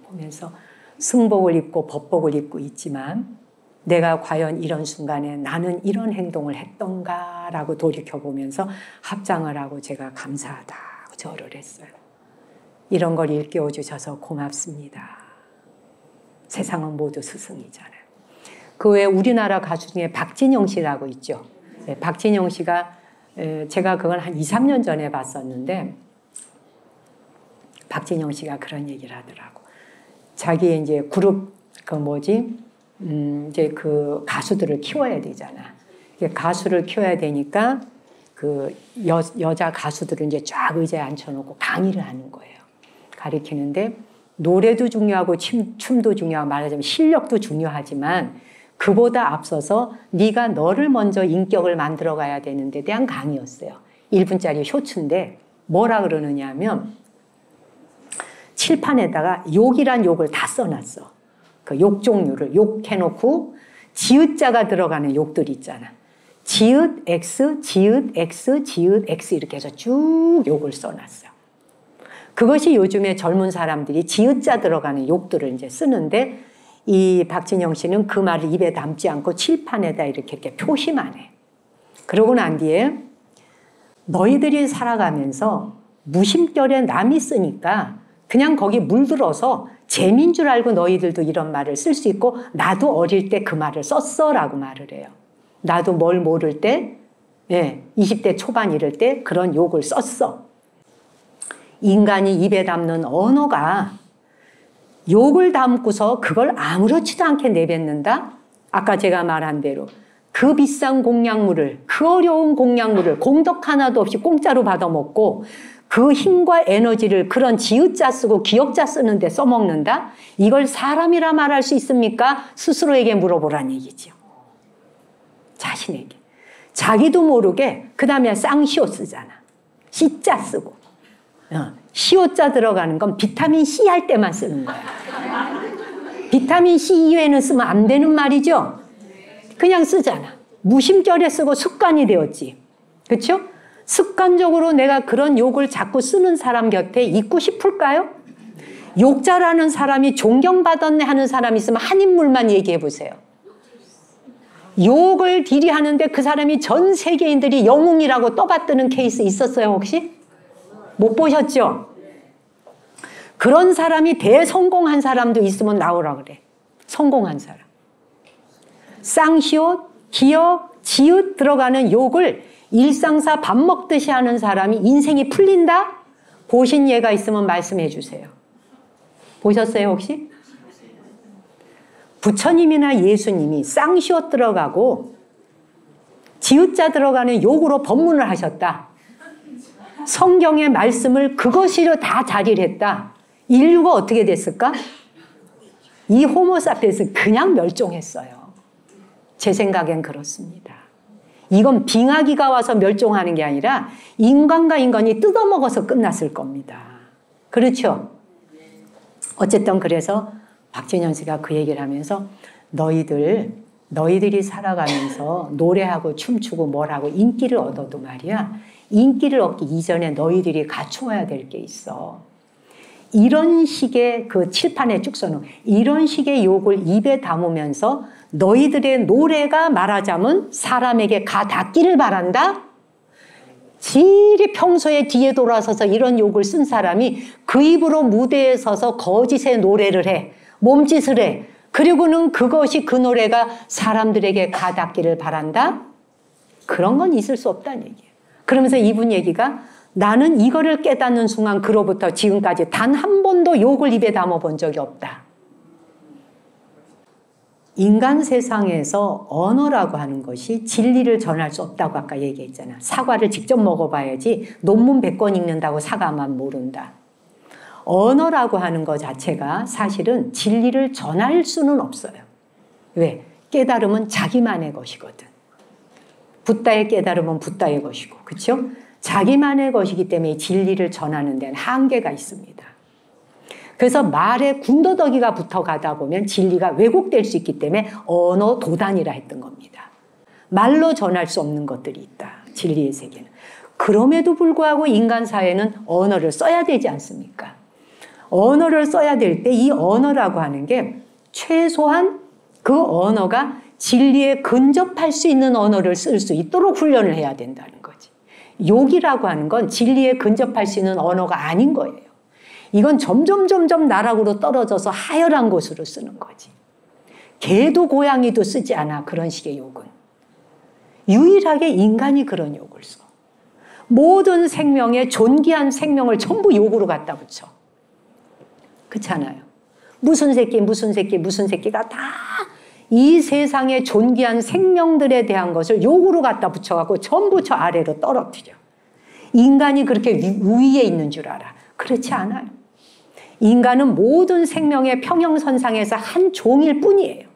[SPEAKER 1] 보면서 승복을 입고 법복을 입고 있지만 내가 과연 이런 순간에 나는 이런 행동을 했던가라고 돌이켜보면서 합장을 하고 제가 감사하다고 절을 했어요. 이런 걸 일깨워 주셔서 고맙습니다. 세상은 모두 스승이잖아요. 그 외에 우리나라 가수 중에 박진영 씨라고 있죠. 네, 박진영 씨가 제가 그걸 한 2, 3년 전에 봤었는데 박진영 씨가 그런 얘기를 하더라고. 자기의 이제 그룹 이제 그 가수들을 키워야 되잖아. 가수를 키워야 되니까 그 여자 가수들을 이제 쫙 의자에 앉혀놓고 강의를 하는 거예요. 가르치는데 노래도 중요하고 춤도 중요하고 말하자면 실력도 중요하지만 그보다 앞서서 네가 너를 먼저 인격을 만들어 가야 되는 데 대한 강의였어요. 1분짜리 쇼츠인데 뭐라 그러느냐 하면 칠판에다가 욕이란 욕을 다 써놨어. 그 욕 종류를 욕해놓고 지읒자가 들어가는 욕들 있잖아. 지읒 X, 지읒 X, 지읒 X 이렇게 해서 쭉 욕을 써놨어요. 그것이 요즘에 젊은 사람들이 지읒자 들어가는 욕들을 이제 쓰는데 이 박진영 씨는 그 말을 입에 담지 않고 칠판에다 이렇게 표시만 해. 그러고 난 뒤에 너희들이 살아가면서 무심결에 남이 쓰니까 그냥 거기 물들어서 재미인 줄 알고 너희들도 이런 말을 쓸 수 있고 나도 어릴 때 그 말을 썼어 라고 말을 해요. 나도 뭘 모를 때 20대 초반 이럴 때 그런 욕을 썼어. 인간이 입에 담는 언어가 욕을 담고서 그걸 아무렇지도 않게 내뱉는다? 아까 제가 말한 대로 그 비싼 공약물을 그 어려운 공약물을 공덕 하나도 없이 공짜로 받아먹고 그 힘과 에너지를 그런 지읒자 쓰고 기역자 쓰는데 써먹는다? 이걸 사람이라 말할 수 있습니까? 스스로에게 물어보란 얘기죠. 자신에게. 자기도 모르게 그 다음에 쌍시옷 쓰잖아. C자 쓰고. 시옷자 들어가는 건 비타민 C 할 때만 쓰는 거야. 비타민 C 이외에는 쓰면 안 되는 말이죠. 그냥 쓰잖아. 무심결에 쓰고 습관이 되었지. 그렇죠? 습관적으로 내가 그런 욕을 자꾸 쓰는 사람 곁에 있고 싶을까요? 욕자라는 사람이 존경받았네 하는 사람이 있으면 한 인물만 얘기해 보세요. 욕을 딜이 하는데 그 사람이 전 세계인들이 영웅이라고 떠받드는 케이스 있었어요, 혹시? 못 보셨죠? 그런 사람이 대성공한 사람도 있으면 나오라 그래. 성공한 사람. 쌍시옷, 기역, 지읒 들어가는 욕을 일상사 밥 먹듯이 하는 사람이 인생이 풀린다? 보신 예가 있으면 말씀해 주세요. 보셨어요, 혹시? 부처님이나 예수님이 쌍시옷 들어가고 지읒자 들어가는 욕으로 법문을 하셨다. 성경의 말씀을 그것으로 다 자리를 했다. 인류가 어떻게 됐을까? 이 호모사피엔스 그냥 멸종했어요. 제 생각엔 그렇습니다. 이건 빙하기가 와서 멸종하는 게 아니라 인간과 인간이 뜯어먹어서 끝났을 겁니다. 그렇죠? 어쨌든 그래서 박진영 씨가 그 얘기를 하면서 너희들이 살아가면서 노래하고 춤추고 뭘 하고 인기를 얻어도 말이야. 인기를 얻기 이전에 너희들이 갖추어야 될 게 있어. 이런 식의 그 칠판에 쭉 써놓은 이런 식의 욕을 입에 담으면서 너희들의 노래가 말하자면 사람에게 가 닿기를 바란다? 지리 평소에 뒤에 돌아서서 이런 욕을 쓴 사람이 그 입으로 무대에 서서 거짓의 노래를 해. 몸짓을 해. 그리고는 그것이 그 노래가 사람들에게 가 닿기를 바란다? 그런 건 있을 수 없다는 얘기예요. 그러면서 이분 얘기가 나는 이거를 깨닫는 순간 그로부터 지금까지 단 한 번도 욕을 입에 담아 본 적이 없다. 인간 세상에서 언어라고 하는 것이 진리를 전할 수 없다고 아까 얘기했잖아. 사과를 직접 먹어봐야지 논문 100권 읽는다고 사과만 모른다. 언어라고 하는 것 자체가 사실은 진리를 전할 수는 없어요. 왜? 깨달음은 자기만의 것이거든. 붓다의 깨달음은 붓다의 것이고, 그렇죠? 자기만의 것이기 때문에 진리를 전하는 데는 한계가 있습니다. 그래서 말에 군더더기가 붙어가다 보면 진리가 왜곡될 수 있기 때문에 언어 도단이라 했던 겁니다. 말로 전할 수 없는 것들이 있다. 진리의 세계는. 그럼에도 불구하고 인간 사회는 언어를 써야 되지 않습니까? 언어를 써야 될 때 이 언어라고 하는 게 최소한 그 언어가 진리에 근접할 수 있는 언어를 쓸 수 있도록 훈련을 해야 된다는 거지. 욕이라고 하는 건 진리에 근접할 수 있는 언어가 아닌 거예요. 이건 점점 나락으로 떨어져서 하열한 곳으로 쓰는 거지. 개도 고양이도 쓰지 않아, 그런 식의 욕은. 유일하게 인간이 그런 욕을 써. 모든 생명의 존귀한 생명을 전부 욕으로 갖다 붙여. 그렇잖아요. 무슨 새끼가 다 이 세상의 존귀한 생명들에 대한 것을 욕으로 갖다 붙여갖고 전부 저 아래로 떨어뜨려. 인간이 그렇게 위에 있는 줄 알아. 그렇지 않아요. 인간은 모든 생명의 평형선상에서 한 종일 뿐이에요.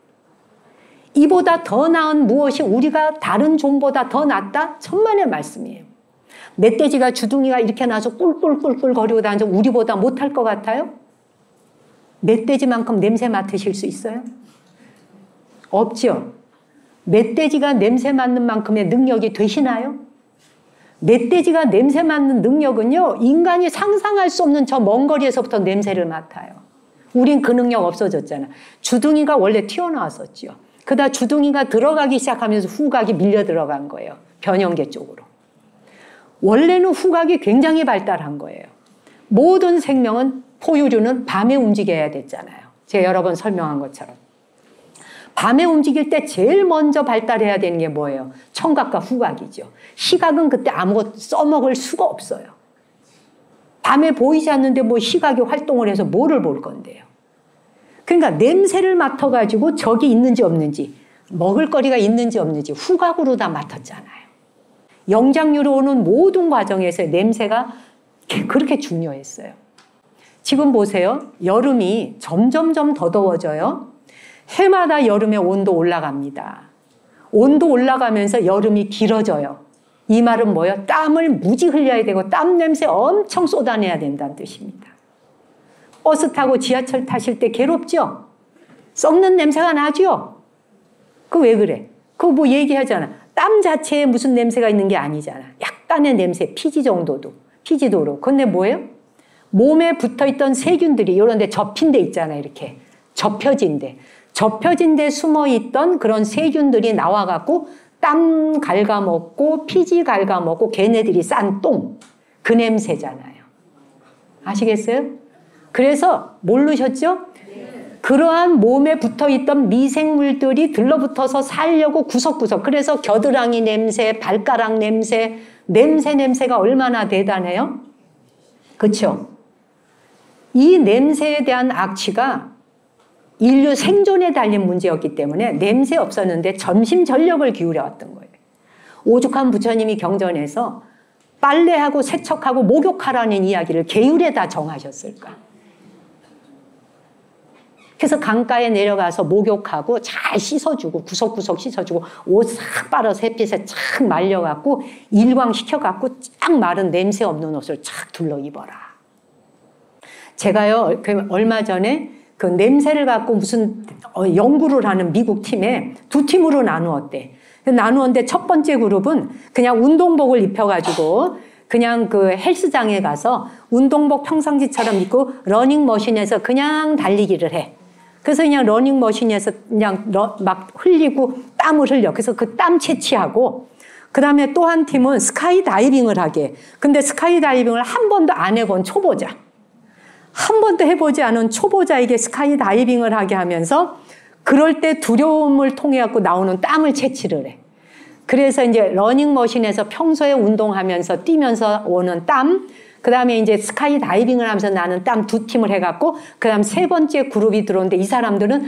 [SPEAKER 1] 이보다 더 나은 무엇이 우리가 다른 종보다 더 낫다? 천만의 말씀이에요. 멧돼지가 주둥이가 이렇게 나서 꿀꿀꿀꿀 거리고 다니면서 우리보다 못할 것 같아요? 멧돼지만큼 냄새 맡으실 수 있어요? 없죠. 멧돼지가 냄새 맡는 만큼의 능력이 되시나요? 멧돼지가 냄새 맡는 능력은요, 인간이 상상할 수 없는 저 먼 거리에서부터 냄새를 맡아요. 우린 그 능력 없어졌잖아. 주둥이가 원래 튀어나왔었죠. 그러다 주둥이가 들어가기 시작하면서 후각이 밀려 들어간 거예요. 변형계 쪽으로. 원래는 후각이 굉장히 발달한 거예요. 모든 생명은, 포유류는 밤에 움직여야 됐잖아요. 제가 여러 번 설명한 것처럼. 밤에 움직일 때 제일 먼저 발달해야 되는 게 뭐예요? 청각과 후각이죠. 시각은 그때 아무것도 써먹을 수가 없어요. 밤에 보이지 않는데 뭐 시각이 활동을 해서 뭐를 볼 건데요. 그러니까 냄새를 맡아가지고 적이 있는지 없는지, 먹을거리가 있는지 없는지 후각으로 다 맡았잖아요. 영장류로 오는 모든 과정에서 냄새가 그렇게 중요했어요. 지금 보세요. 여름이 점점점 더 더워져요. 해마다 여름의 온도 올라갑니다. 온도 올라가면서 여름이 길어져요. 이 말은 뭐예요? 땀을 무지 흘려야 되고 땀 냄새 엄청 쏟아내야 된다는 뜻입니다. 버스 타고 지하철 타실 때 괴롭죠? 썩는 냄새가 나죠? 그 왜 그래? 그거 뭐 얘기하잖아. 땀 자체에 무슨 냄새가 있는 게 아니잖아. 약간의 냄새, 피지 정도도. 피지도로. 근데 뭐예요? 몸에 붙어있던 세균들이 이런 데 접힌 데 있잖아요. 이렇게. 접혀진 데. 접혀진 데 숨어있던 그런 세균들이 나와갖고 땀 갉아먹고 피지 갉아먹고 걔네들이 싼 똥. 그 냄새잖아요. 아시겠어요? 그래서 모르셨죠? 그러한 몸에 붙어있던 미생물들이 들러붙어서 살려고 구석구석. 그래서 겨드랑이 냄새, 발가락 냄새, 냄새가 얼마나 대단해요? 그렇죠? 이 냄새에 대한 악취가 인류 생존에 달린 문제였기 때문에 냄새 없었는데 전심 전력을 기울여 왔던 거예요. 오죽한 부처님이 경전에서 빨래하고 세척하고 목욕하라는 이야기를 계율에다 정하셨을까? 그래서 강가에 내려가서 목욕하고 잘 씻어주고 구석구석 씻어주고 옷 싹 빨아서 햇빛에 착 말려갖고 일광시켜갖고 쫙 마른 냄새 없는 옷을 착 둘러 입어라. 제가요 얼마 전에 그 냄새를 갖고 무슨 연구를 하는 미국 팀에 두 팀으로 나누었대. 나누었는데 첫 번째 그룹은 그냥 운동복을 입혀가지고 그냥 그 헬스장에 가서 운동복 평상시처럼 입고 러닝머신에서 그냥 달리기를 해. 그래서 그냥 러닝머신에서 그냥 막 흘리고 땀을 흘려. 그래서 그 땀 채취하고 그 다음에 또 한 팀은 스카이다이빙을 하게. 근데 스카이다이빙을 한 번도 안 해본 초보자. 한 번도 해보지 않은 초보자에게 스카이다이빙을 하게 하면서 그럴 때 두려움을 통해 갖고 나오는 땀을 채취를 해. 그래서 이제 러닝머신에서 평소에 운동하면서 뛰면서 오는 땀, 그 다음에 이제 스카이 다이빙을 하면서 나는 땀 두 팀을 해갖고, 그 다음 세 번째 그룹이 들어오는데 이 사람들은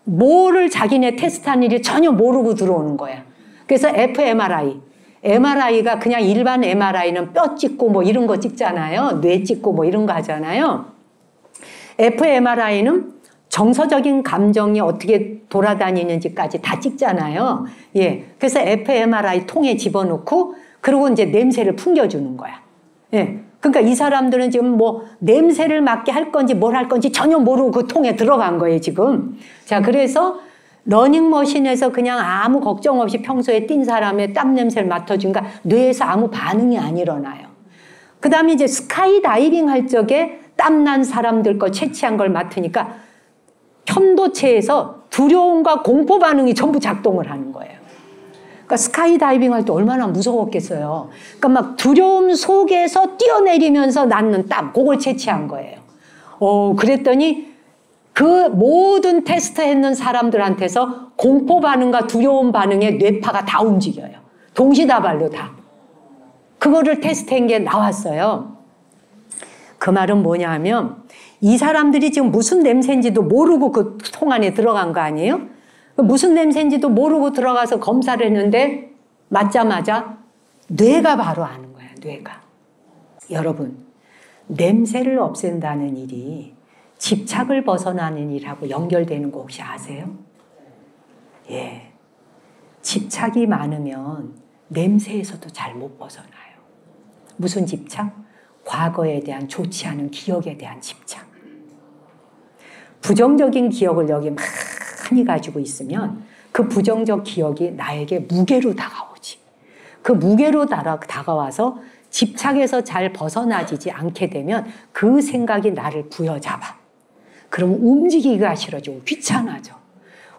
[SPEAKER 1] 뭐를 자기네 테스트한 일이 전혀 모르고 들어오는 거야. 그래서 fMRI. MRI가 그냥 일반 MRI는 뼈 찍고 뭐 이런 거 찍잖아요. 뇌 찍고 뭐 이런 거 하잖아요. fMRI는 정서적인 감정이 어떻게 돌아다니는지까지 다 찍잖아요. 예. 그래서 fMRI 통에 집어넣고, 그리고 이제 냄새를 풍겨주는 거야. 예. 그러니까 이 사람들은 지금 뭐 냄새를 맡게 할 건지 뭘 할 건지 전혀 모르고 그 통에 들어간 거예요, 지금. 자, 그래서 러닝머신에서 그냥 아무 걱정 없이 평소에 뛴 사람의 땀 냄새를 맡아주니까 뇌에서 아무 반응이 안 일어나요. 그 다음에 이제 스카이다이빙 할 적에 땀난 사람들 거 채취한 걸 맡으니까 편도체에서 두려움과 공포 반응이 전부 작동을 하는 거예요. 그러니까 스카이다이빙 할 때 얼마나 무서웠겠어요. 그러니까 막 두려움 속에서 뛰어내리면서 낳는 땀, 그걸 채취한 거예요. 그랬더니 그 모든 테스트 했는 사람들한테서 공포 반응과 두려움 반응의 뇌파가 다 움직여요. 동시다발로 다. 그거를 테스트한 게 나왔어요. 그 말은 뭐냐 하면 이 사람들이 지금 무슨 냄새인지도 모르고 그 통 안에 들어간 거 아니에요? 무슨 냄새인지도 모르고 들어가서 검사를 했는데 맞자마자 뇌가 바로 아는 거야, 뇌가. 여러분, 냄새를 없앤다는 일이 집착을 벗어나는 일하고 연결되는 거 혹시 아세요? 예. 집착이 많으면 냄새에서도 잘 못 벗어나요. 무슨 집착? 과거에 대한 좋지 않은 기억에 대한 집착. 부정적인 기억을 여기 많이 가지고 있으면 그 부정적 기억이 나에게 무게로 다가오지. 그 무게로 다가와서 집착에서 잘 벗어나지지 않게 되면 그 생각이 나를 부여잡아. 그럼 움직이기가 싫어지고 귀찮아져.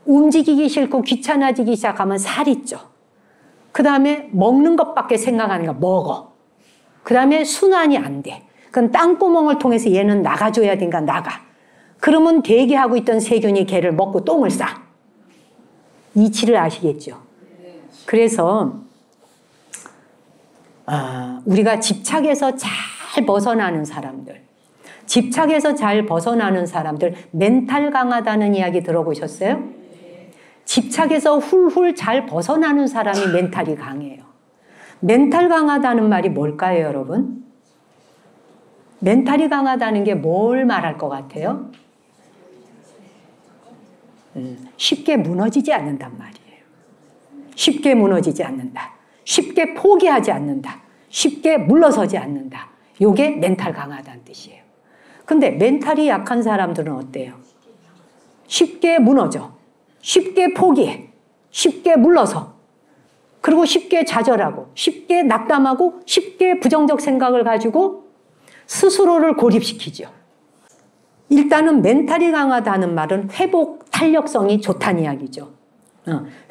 [SPEAKER 1] 움직이기 싫고 귀찮아지기 시작하면 살이 쪄. 그 다음에 먹는 것밖에 생각하는 거야. 먹어. 그 다음에 순환이 안 돼. 그럼 땅구멍을 통해서 얘는 나가줘야 되니까 나가. 그러면 대기하고 있던 세균이 걔를 먹고 똥을 싸. 이치를 아시겠죠? 그래서 우리가 집착에서 잘 벗어나는 사람들, 집착에서 잘 벗어나는 사람들, 멘탈 강하다는 이야기 들어보셨어요? 집착에서 훌훌 잘 벗어나는 사람이 멘탈이 강해요. 멘탈 강하다는 말이 뭘까요, 여러분? 멘탈이 강하다는 게 뭘 말할 것 같아요? 쉽게 무너지지 않는단 말이에요. 쉽게 무너지지 않는다. 쉽게 포기하지 않는다. 쉽게 물러서지 않는다. 이게 멘탈 강하다는 뜻이에요. 근데 멘탈이 약한 사람들은 어때요? 쉽게 무너져. 쉽게 포기해. 쉽게 물러서. 그리고 쉽게 좌절하고 쉽게 낙담하고 쉽게 부정적 생각을 가지고 스스로를 고립시키죠. 일단은 멘탈이 강하다는 말은 회복 탄력성이 좋다는 이야기죠.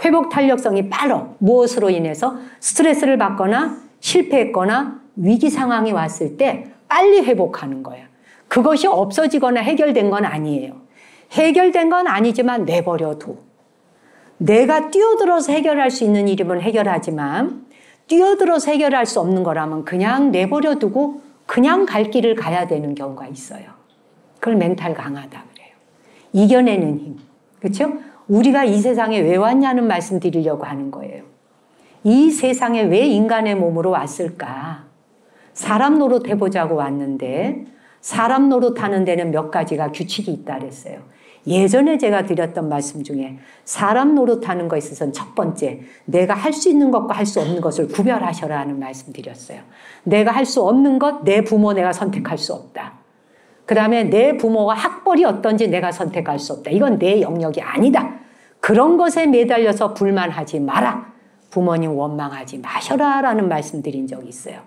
[SPEAKER 1] 회복 탄력성이 빠르. 무엇으로 인해서 스트레스를 받거나 실패했거나 위기 상황이 왔을 때 빨리 회복하는 거예요. 그것이 없어지거나 해결된 건 아니에요. 해결된 건 아니지만 내버려둬. 내가 뛰어들어서 해결할 수 있는 일이면 해결하지만 뛰어들어서 해결할 수 없는 거라면 그냥 내버려두고 그냥 갈 길을 가야 되는 경우가 있어요. 그걸 멘탈 강하다 그래요. 이겨내는 힘. 그렇죠? 우리가 이 세상에 왜 왔냐는 말씀 드리려고 하는 거예요. 이 세상에 왜 인간의 몸으로 왔을까? 사람 노릇 해보자고 왔는데 사람 노릇하는 데는 몇 가지가 규칙이 있다 그랬어요. 예전에 제가 드렸던 말씀 중에 사람 노릇하는 것에 있어서는 첫 번째, 내가 할 수 있는 것과 할 수 없는 것을 구별하셔라 하는 말씀 드렸어요. 내가 할 수 없는 것, 내 부모 내가 선택할 수 없다. 그 다음에 내 부모가 학벌이 어떤지 내가 선택할 수 없다. 이건 내 영역이 아니다. 그런 것에 매달려서 불만하지 마라. 부모님 원망하지 마셔라 라는 말씀 드린 적이 있어요.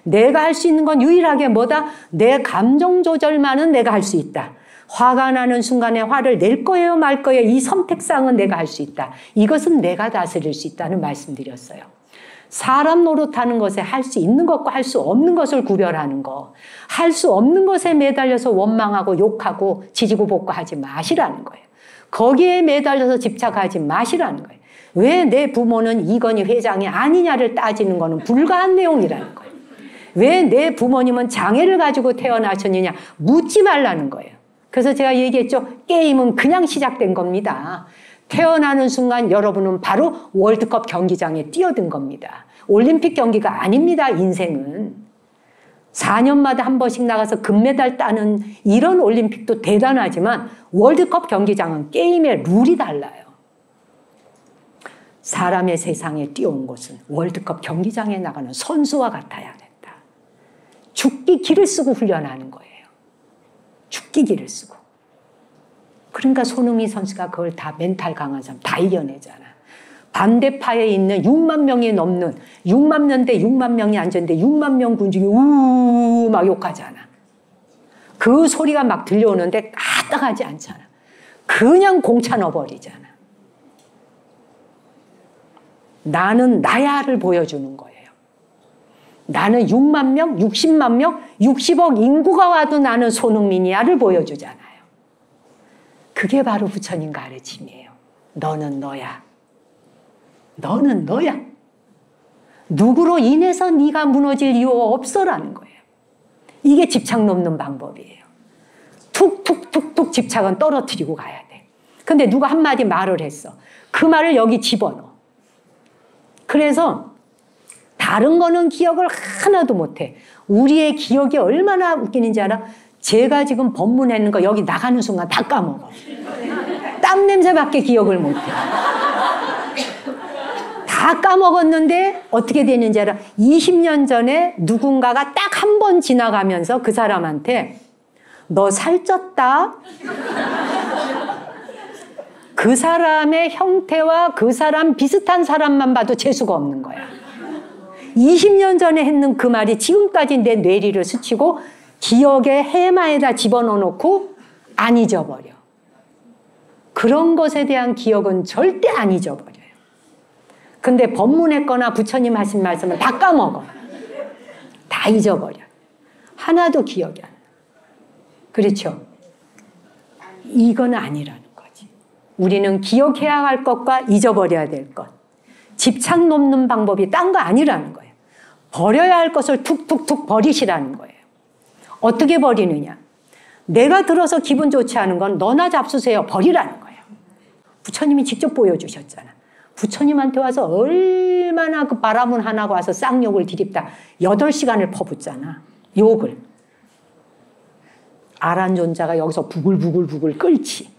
[SPEAKER 1] 내가 할 수 있는 건 유일하게 뭐다? 내 감정 조절만은 내가 할 수 있다. 화가 나는 순간에 화를 낼 거예요 말 거예요. 이 선택상은 내가 할 수 있다. 이것은 내가 다스릴 수 있다는 말씀 드렸어요. 사람 노릇하는 것에 할 수 있는 것과 할 수 없는 것을 구별하는 거. 할 수 없는 것에 매달려서 원망하고 욕하고 지지고 볶고 하지 마시라는 거예요. 거기에 매달려서 집착하지 마시라는 거예요. 왜 내 부모는 이건희 회장이 아니냐를 따지는 거는 불가한 내용이라는 거예요. 왜 내 부모님은 장애를 가지고 태어나셨느냐 묻지 말라는 거예요. 그래서 제가 얘기했죠. 게임은 그냥 시작된 겁니다. 태어나는 순간 여러분은 바로 월드컵 경기장에 뛰어든 겁니다. 올림픽 경기가 아닙니다. 인생은. 4년마다 한 번씩 나가서 금메달 따는 이런 올림픽도 대단하지만 월드컵 경기장은 게임의 룰이 달라요. 사람의 세상에 뛰어온 것은 월드컵 경기장에 나가는 선수와 같아야 된다. 죽기 기를 쓰고 훈련하는 거예요. 죽기 기를 쓰고. 그러니까 손흥민 선수가 그걸 다 멘탈 강한 사람 다 이겨내잖아. 반대파에 있는 6만 명이 넘는 6만 명대 6만 명이 앉았는데 6만 명 군중이 우우 막 욕하잖아. 그 소리가 막 들려오는데 까딱하지 않잖아. 그냥 공차 넣어버리잖아. 나는 나야를 보여주는 거예요. 나는 6만 명, 60만 명, 60억 인구가 와도 나는 손흥민이야를 보여주잖아요. 그게 바로 부처님 가르침이에요. 너는 너야. 너는 너야. 누구로 인해서 네가 무너질 이유 없어라는 거예요. 이게 집착 넘는 방법이에요. 툭툭툭툭 집착은 떨어뜨리고 가야 돼. 근데 누가 한마디 말을 했어. 그 말을 여기 집어넣어. 그래서 다른 거는 기억을 하나도 못해. 우리의 기억이 얼마나 웃기는지 알아? 제가 지금 법문하는 거 여기 나가는 순간 다 까먹어. 땀 냄새밖에 기억을 못해. 다 까먹었는데 어떻게 되는지 알아? 20년 전에 누군가가 딱 한 번 지나가면서 그 사람한테 너 살쪘다? 그 사람의 형태와 그 사람 비슷한 사람만 봐도 재수가 없는 거야. 20년 전에 했는 그 말이 지금까지 내 뇌리를 스치고 기억의 해마에다 집어넣어놓고 안 잊어버려. 그런 것에 대한 기억은 절대 안 잊어버려요. 근데 법문했거나 부처님 하신 말씀은 다 까먹어. 다 잊어버려. 하나도 기억이 안 나. 그렇죠? 이건 아니라는 거지. 우리는 기억해야 할 것과 잊어버려야 될 것. 집착 놓는 방법이 딴 거 아니라는 거예요. 버려야 할 것을 툭툭툭 버리시라는 거예요. 어떻게 버리느냐? 내가 들어서 기분 좋지 않은 건 너나 잡수세요. 버리라는 거예요. 부처님이 직접 보여주셨잖아. 부처님한테 와서 얼마나 그 바라문 하나가 와서 쌍욕을 디립다. 8시간을 퍼붓잖아. 욕을. 아란존자가 여기서 부글부글 끓지.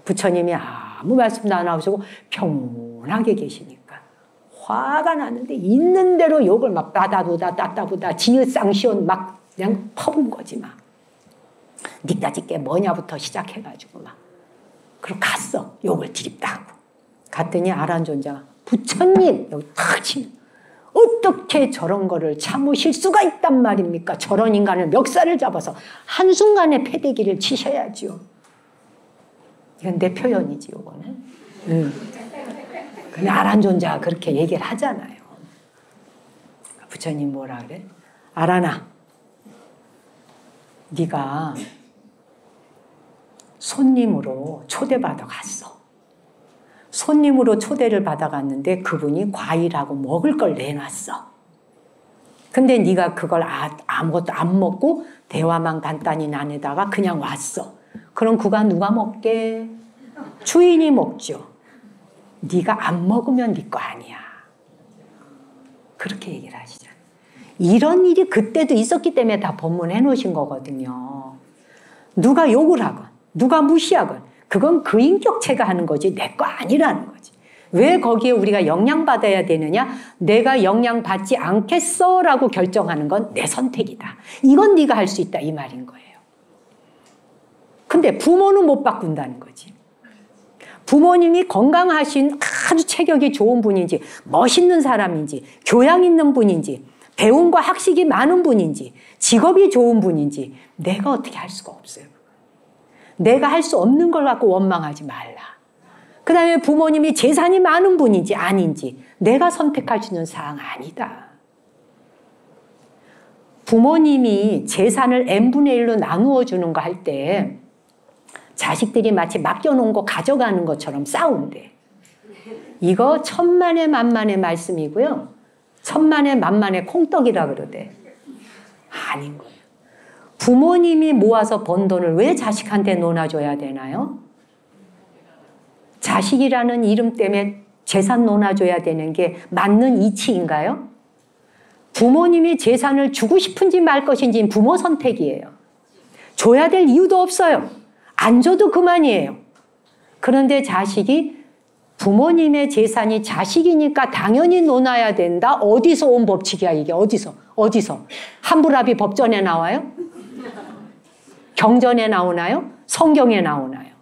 [SPEAKER 1] 부처님이 아무 말씀도 안 하시고 평온하게 계시니까 화가 나는데 있는 대로 욕을 막 따다보다 따다보다 지읒쌍시온 막 그냥 퍼본 거지 막. 니까짓게 뭐냐부터 시작해가지고 막. 그리고 갔어. 욕을 드립다 하고. 갔더니 아란존자가 부처님 여기 탁 치면 어떻게 저런 거를 참으실 수가 있단 말입니까? 저런 인간을 멱살을 잡아서 한순간에 패대기를 치셔야지요. 이건 내 표현이지, 요거는. 근데 아란존자가 그렇게 얘기를 하잖아요. 부처님 뭐라 그래? 아란아, 네가 손님으로 초대받아 갔어. 손님으로 초대를 받아갔는데 그분이 과일하고 먹을 걸 내놨어. 근데 네가 그걸 아무것도 안 먹고 대화만 간단히 나누다가 그냥 왔어. 그럼 그가 누가 먹게? 주인이 먹죠. 네가 안 먹으면 네 거 아니야. 그렇게 얘기를 하시잖아요. 이런 일이 그때도 있었기 때문에 다 법문해 놓으신 거거든요. 누가 욕을 하건 누가 무시하건 그건 그 인격체가 하는 거지 내 거 아니라는 거지. 왜 거기에 우리가 영향받아야 되느냐? 내가 영향받지 않겠어 라고 결정하는 건 내 선택이다. 이건 네가 할 수 있다 이 말인 거예요. 근데 부모는 못 바꾼다는 거지. 부모님이 건강하신 아주 체격이 좋은 분인지 멋있는 사람인지 교양 있는 분인지 배움과 학식이 많은 분인지 직업이 좋은 분인지 내가 어떻게 할 수가 없어요. 내가 할 수 없는 걸 갖고 원망하지 말라. 그 다음에 부모님이 재산이 많은 분인지 아닌지 내가 선택할 수 있는 사항 아니다. 부모님이 재산을 n분의 1로 나누어 주는 거 할 때 자식들이 마치 맡겨놓은 거 가져가는 것처럼 싸운대. 이거 천만의 만만의 말씀이고요. 천만의 만만의 콩떡이라 그러대. 아닌 거예요. 부모님이 모아서 번 돈을 왜 자식한테 논아줘야 되나요? 자식이라는 이름 때문에 재산 논아줘야 되는 게 맞는 이치인가요? 부모님이 재산을 주고 싶은지 말 것인지 부모 선택이에요. 줘야 될 이유도 없어요. 안 줘도 그만이에요. 그런데 자식이 부모님의 재산이 자식이니까 당연히 논아야 된다. 어디서 온 법칙이야 이게. 어디서? 함부라비 법전에 나와요? 경전에 나오나요? 성경에 나오나요?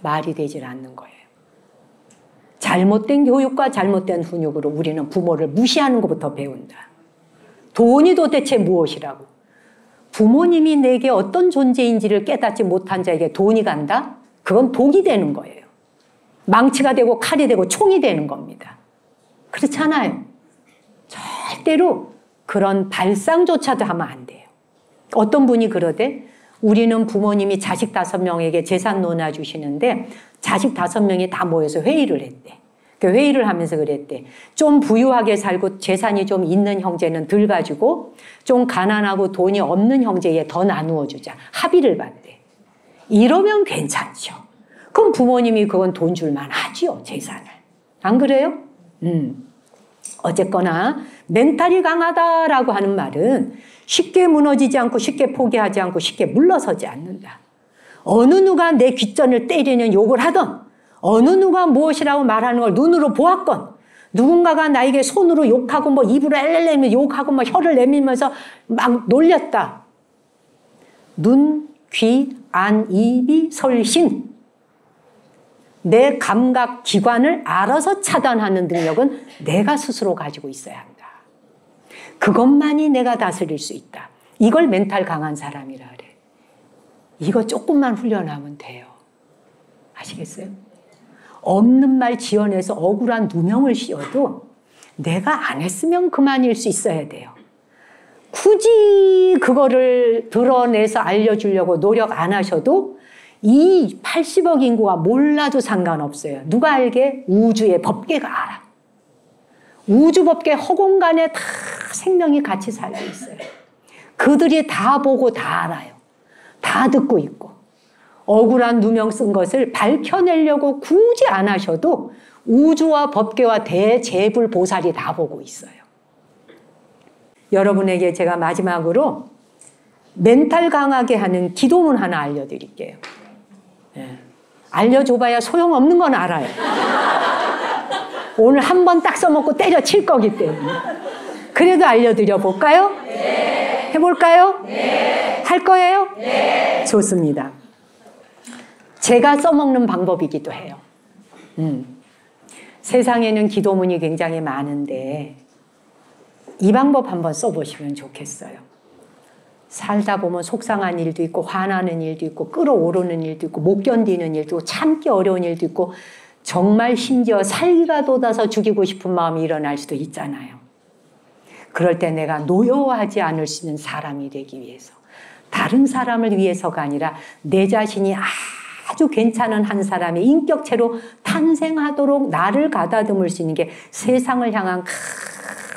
[SPEAKER 1] 말이 되질 않는 거예요. 잘못된 교육과 잘못된 훈육으로 우리는 부모를 무시하는 것부터 배운다. 돈이 도대체 무엇이라고? 부모님이 내게 어떤 존재인지를 깨닫지 못한 자에게 돈이 간다? 그건 독이 되는 거예요. 망치가 되고 칼이 되고 총이 되는 겁니다. 그렇잖아요. 절대로 그런 발상조차도 하면 안 돼요. 어떤 분이 그러대? 우리는 부모님이 자식 5명에게 재산 논아주시는데 자식 5명이 다 모여서 회의를 했대. 그 회의를 하면서 그랬대. 좀 부유하게 살고 재산이 좀 있는 형제는 덜 가지고 좀 가난하고 돈이 없는 형제에 더 나누어 주자. 합의를 봤대. 이러면 괜찮죠. 그럼 부모님이 그건 돈 줄만 하지요. 재산을. 안 그래요? 어쨌거나 멘탈이 강하다라고 하는 말은 쉽게 무너지지 않고 쉽게 포기하지 않고 쉽게 물러서지 않는다. 어느 누가 내 귓전을 때리는 욕을 하던 어느 누가 무엇이라고 말하는 걸 눈으로 보았건 누군가가 나에게 손으로 욕하고 뭐 입으로 엘렐레며 욕하고 뭐 혀를 내밀면서 막 놀렸다. 눈, 귀, 안, 입이 설신. 내 감각 기관을 알아서 차단하는 능력은 내가 스스로 가지고 있어야 한다. 그것만이 내가 다스릴 수 있다. 이걸 멘탈 강한 사람이라 그래. 이거 조금만 훈련하면 돼요. 아시겠어요? 없는 말 지어내서 억울한 누명을 씌워도 내가 안 했으면 그만일 수 있어야 돼요. 굳이 그거를 드러내서 알려주려고 노력 안 하셔도 이 80억 인구가 몰라도 상관없어요. 누가 알게? 우주의 법계가 알아. 우주 법계 허공간에 다 생명이 같이 살고 있어요. 그들이 다 보고 다 알아요. 다 듣고 있고. 억울한 누명 쓴 것을 밝혀내려고 굳이 안 하셔도 우주와 법계와 대재불보살이 다 보고 있어요. 여러분에게 제가 마지막으로 멘탈 강하게 하는 기도문 하나 알려드릴게요. 네. 알려줘봐야 소용없는 건 알아요. 오늘 한 번 딱 써먹고 때려칠 거기 때문에. 그래도 알려드려 볼까요? 네. 해볼까요? 네. 할 거예요? 네. 좋습니다. 제가 써먹는 방법이기도 해요. 세상에는 기도문이 굉장히 많은데 이 방법 한번 써보시면 좋겠어요. 살다 보면 속상한 일도 있고 화나는 일도 있고 끌어오르는 일도 있고 못 견디는 일도 있고 참기 어려운 일도 있고 정말 심지어 살기가 돋아서 죽이고 싶은 마음이 일어날 수도 있잖아요. 그럴 때 내가 노여워하지 않을 수 있는 사람이 되기 위해서, 다른 사람을 위해서가 아니라 내 자신이 아주 괜찮은 한 사람의 인격체로 탄생하도록 나를 가다듬을 수 있는 게 세상을 향한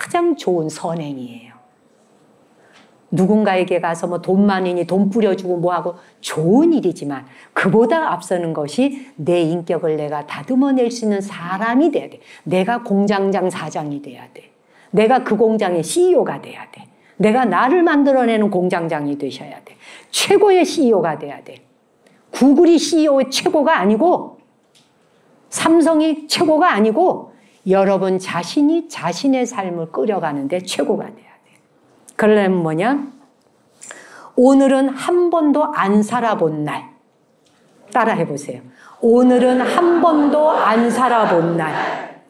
[SPEAKER 1] 가장 좋은 선행이에요. 누군가에게 가서 뭐 돈 많으니 돈 뿌려주고 뭐하고 좋은 일이지만 그보다 앞서는 것이 내 인격을 내가 다듬어낼 수 있는 사람이 돼야 돼. 내가 공장장 사장이 돼야 돼. 내가 그 공장의 CEO가 돼야 돼. 내가 나를 만들어내는 공장장이 되셔야 돼. 최고의 CEO가 돼야 돼. 구글이 CEO의 최고가 아니고 삼성이 최고가 아니고 여러분 자신이 자신의 삶을 끌어가는데 최고가 돼야 돼. 그러려면 뭐냐? 오늘은 한 번도 안 살아본 날. 따라 해보세요. 오늘은 한 번도 안 살아본 날.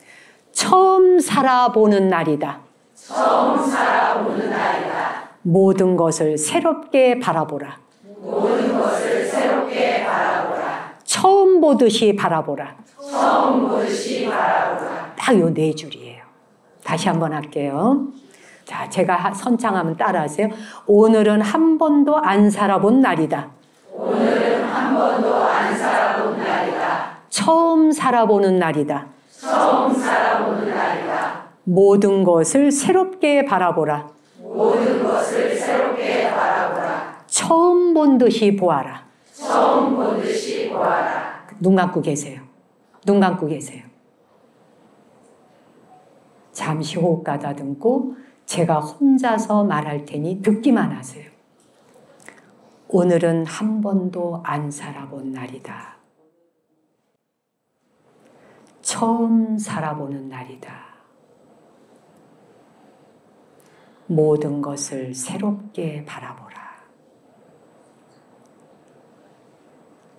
[SPEAKER 1] 처음 살아보는 날이다. 처음 살아보는 날이다. 모든 것을 새롭게 바라보라. 모든 것을 새롭게 바라보라. 처음 보듯이 바라보라. 처음 보듯이 바라보라. 딱 요 네 줄이에요. 다시 한번 할게요. 자, 제가 선창하면 따라하세요. 오늘은 한 번도 안 살아본 날이다. 오늘은 한 번도 안 살아본 날이다. 처음 살아보는 날이다. 처음 살아보는 날이다. 모든 것을 새롭게 바라보라. 모든 것을 새롭게 바라보라. 처음 본 듯이 보아라. 처음 본 듯이 보아라. 눈 감고 계세요. 눈 감고 계세요. 잠시 호흡 가다듬고 제가 혼자서 말할 테니 듣기만 하세요. 오늘은 한 번도 안 살아본 날이다. 처음 살아보는 날이다. 모든 것을 새롭게 바라보라.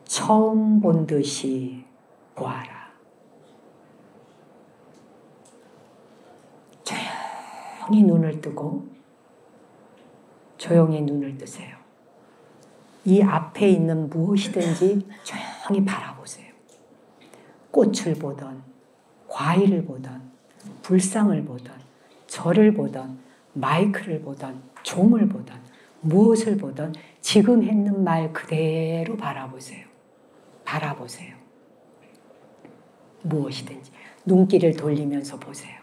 [SPEAKER 1] 처음 본 듯이 보아라. 조용히 눈을 뜨고 조용히 눈을 뜨세요. 이 앞에 있는 무엇이든지 조용히 바라보세요. 꽃을 보던, 과일을 보던, 불상을 보던, 저를 보던, 마이크를 보던, 종을 보던, 무엇을 보던 지금 했는 말 그대로 바라보세요. 바라보세요. 무엇이든지 눈길을 돌리면서 보세요.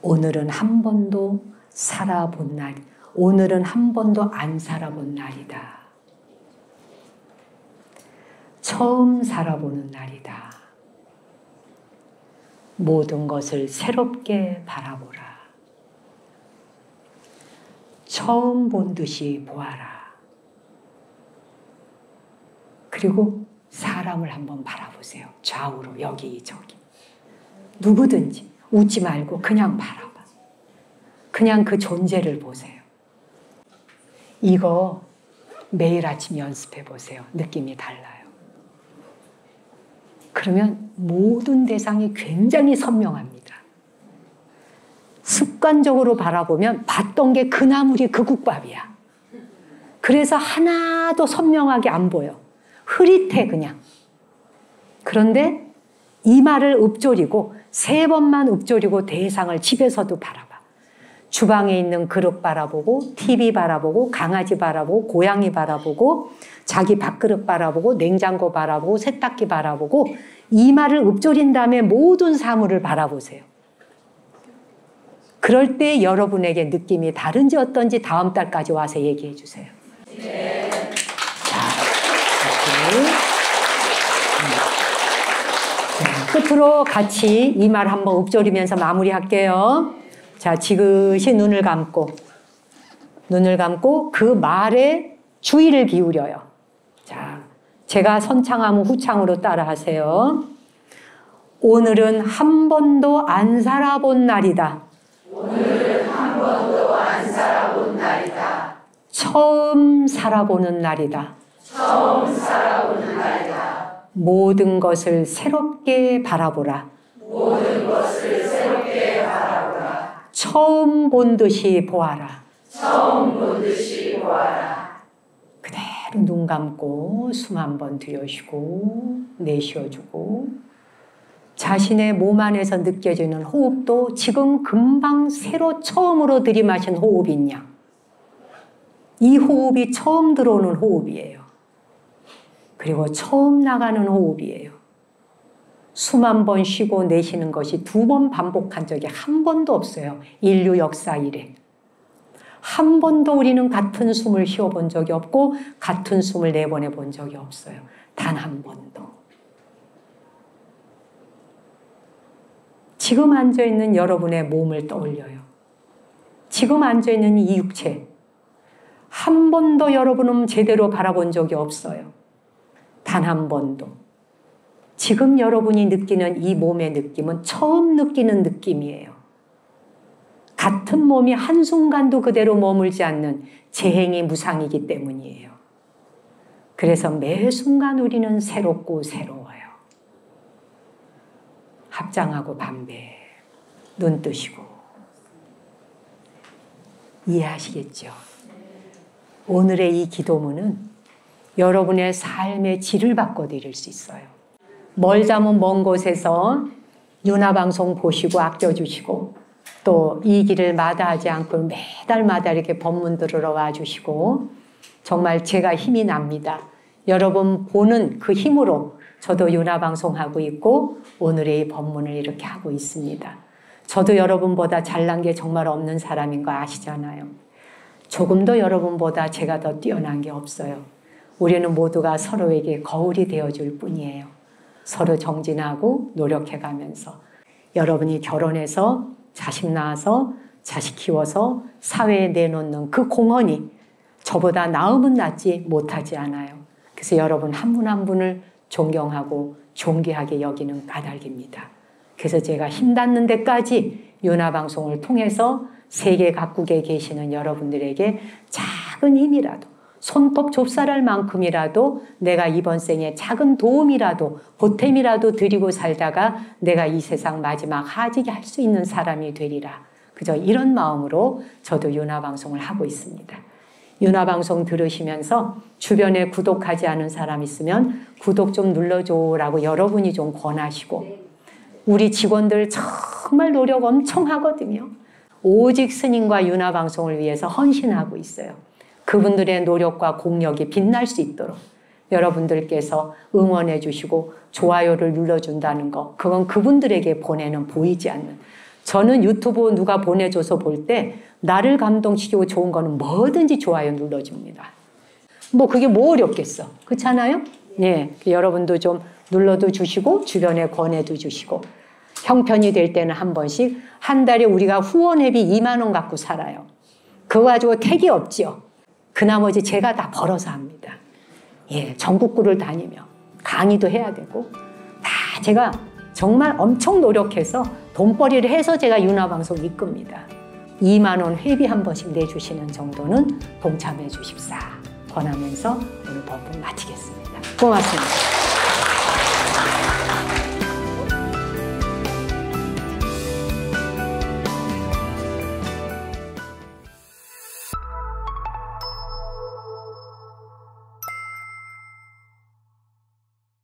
[SPEAKER 1] 오늘은 한 번도 살아본 날, 오늘은 한 번도 안 살아본 날이다. 처음 살아보는 날이다. 모든 것을 새롭게 바라보라. 처음 본 듯이 보아라. 그리고 사람을 한번 바라보세요. 좌우로 여기 저기. 누구든지 웃지 말고 그냥 바라봐. 그냥 그 존재를 보세요. 이거 매일 아침 연습해 보세요. 느낌이 달라요. 그러면 모든 대상이 굉장히 선명합니다. 습관적으로 바라보면 봤던 게 그 나물이 그 국밥이야. 그래서 하나도 선명하게 안 보여. 흐릿해 그냥. 그런데 이마를 읊조리고 3번만 읊조리고 대상을 집에서도 바라봐. 주방에 있는 그릇 바라보고 TV 바라보고 강아지 바라보고 고양이 바라보고 자기 밥그릇 바라보고 냉장고 바라보고 세탁기 바라보고 이마를 읊조린 다음에 모든 사물을 바라보세요. 그럴 때 여러분에게 느낌이 다른지 어떤지 다음 달까지 와서 얘기해 주세요. 네. 자, 이렇게. 끝으로 같이 이 말 한번 읊조리면서 마무리할게요. 자, 지그시 눈을 감고 눈을 감고 그 말에 주의를 기울여요. 자, 제가 선창하면 후창으로 따라하세요. 오늘은 한 번도 안 살아본 날이다.
[SPEAKER 2] 오늘은 한 번도 안 살아본 날이다.
[SPEAKER 1] 처음 살아보는 날이다.
[SPEAKER 2] 처음 살아보는 날이다.
[SPEAKER 1] 모든 것을 새롭게 바라보라.
[SPEAKER 2] 모든 것을 새롭게 바라보라.
[SPEAKER 1] 처음 본 듯이 보아라.
[SPEAKER 2] 처음 본 듯이 보아라.
[SPEAKER 1] 그대로 눈 감고 숨 한 번 들여쉬고 내쉬어주고 자신의 몸 안에서 느껴지는 호흡도 지금 금방 새로 처음으로 들이마신 호흡인 양. 이 호흡이 처음 들어오는 호흡이에요. 그리고 처음 나가는 호흡이에요. 숨 한 번 쉬고 내쉬는 것이 2번 반복한 적이 한 번도 없어요. 인류 역사 이래. 한 번도 우리는 같은 숨을 쉬어본 적이 없고 같은 숨을 내보내 본 적이 없어요. 단 한 번도. 지금 앉아있는 여러분의 몸을 떠올려요. 지금 앉아있는 이 육체. 한 번도 여러분은 제대로 바라본 적이 없어요. 단 한 번도. 지금 여러분이 느끼는 이 몸의 느낌은 처음 느끼는 느낌이에요. 같은 몸이 한순간도 그대로 머물지 않는 재행이 무상이기 때문이에요. 그래서 매 순간 우리는 새롭고 새로워요. 합장하고 반배. 눈 뜨시고. 이해하시겠죠? 오늘의 이 기도문은 여러분의 삶의 질을 바꿔드릴 수 있어요. 멀자면 먼 곳에서 윤화방송 보시고 아껴주시고 또 이 길을 마다하지 않고 매달마다 이렇게 법문 들으러 와주시고 정말 제가 힘이 납니다. 여러분 보는 그 힘으로 저도 윤화방송하고 있고 오늘의 이 법문을 이렇게 하고 있습니다. 저도 여러분보다 잘난 게 정말 없는 사람인 거 아시잖아요. 조금 더 여러분보다 제가 더 뛰어난 게 없어요. 우리는 모두가 서로에게 거울이 되어줄 뿐이에요. 서로 정진하고 노력해가면서 여러분이 결혼해서 자식 낳아서 자식 키워서 사회에 내놓는 그 공헌이 저보다 나음은 낫지 못하지 않아요. 그래서 여러분 한 분 한 분을 존경하고 존귀하게 여기는 까닭입니다. 그래서 제가 힘닿는 데까지 윤화방송을 통해서 세계 각국에 계시는 여러분들에게 작은 힘이라도 손톱 좁쌀할 만큼이라도 내가 이번 생에 작은 도움이라도 보탬이라도 드리고 살다가 내가 이 세상 마지막 하직이 할 수 있는 사람이 되리라. 그저 이런 마음으로 저도 윤화방송을 하고 있습니다. 윤화방송 들으시면서 주변에 구독하지 않은 사람 있으면 구독 좀 눌러줘라고 여러분이 좀 권하시고 우리 직원들 정말 노력 엄청 하거든요. 오직 스님과 윤화방송을 위해서 헌신하고 있어요. 그분들의 노력과 공력이 빛날 수 있도록 여러분들께서 응원해 주시고 좋아요를 눌러준다는 거 그건 그분들에게 보내는 보이지 않는 저는 유튜브 누가 보내줘서 볼 때 나를 감동시키고 좋은 거는 뭐든지 좋아요 눌러줍니다. 뭐 그게 뭐 어렵겠어. 그렇잖아요? 네, 여러분도 좀 눌러도 주시고 주변에 권해도 주시고 형편이 될 때는 한 번씩 한 달에 우리가 후원회비 2만 원 갖고 살아요. 그거 가지고 택이 없지요. 그 나머지 제가 다 벌어서 합니다. 예, 전국구를 다니며 강의도 해야 되고 다 제가 정말 엄청 노력해서 돈벌이를 해서 제가 윤화방송 이끕니다. 2만 원 회비 한 번씩 내주시는 정도는 동참해 주십사 권하면서 오늘 법문 마치겠습니다. 고맙습니다.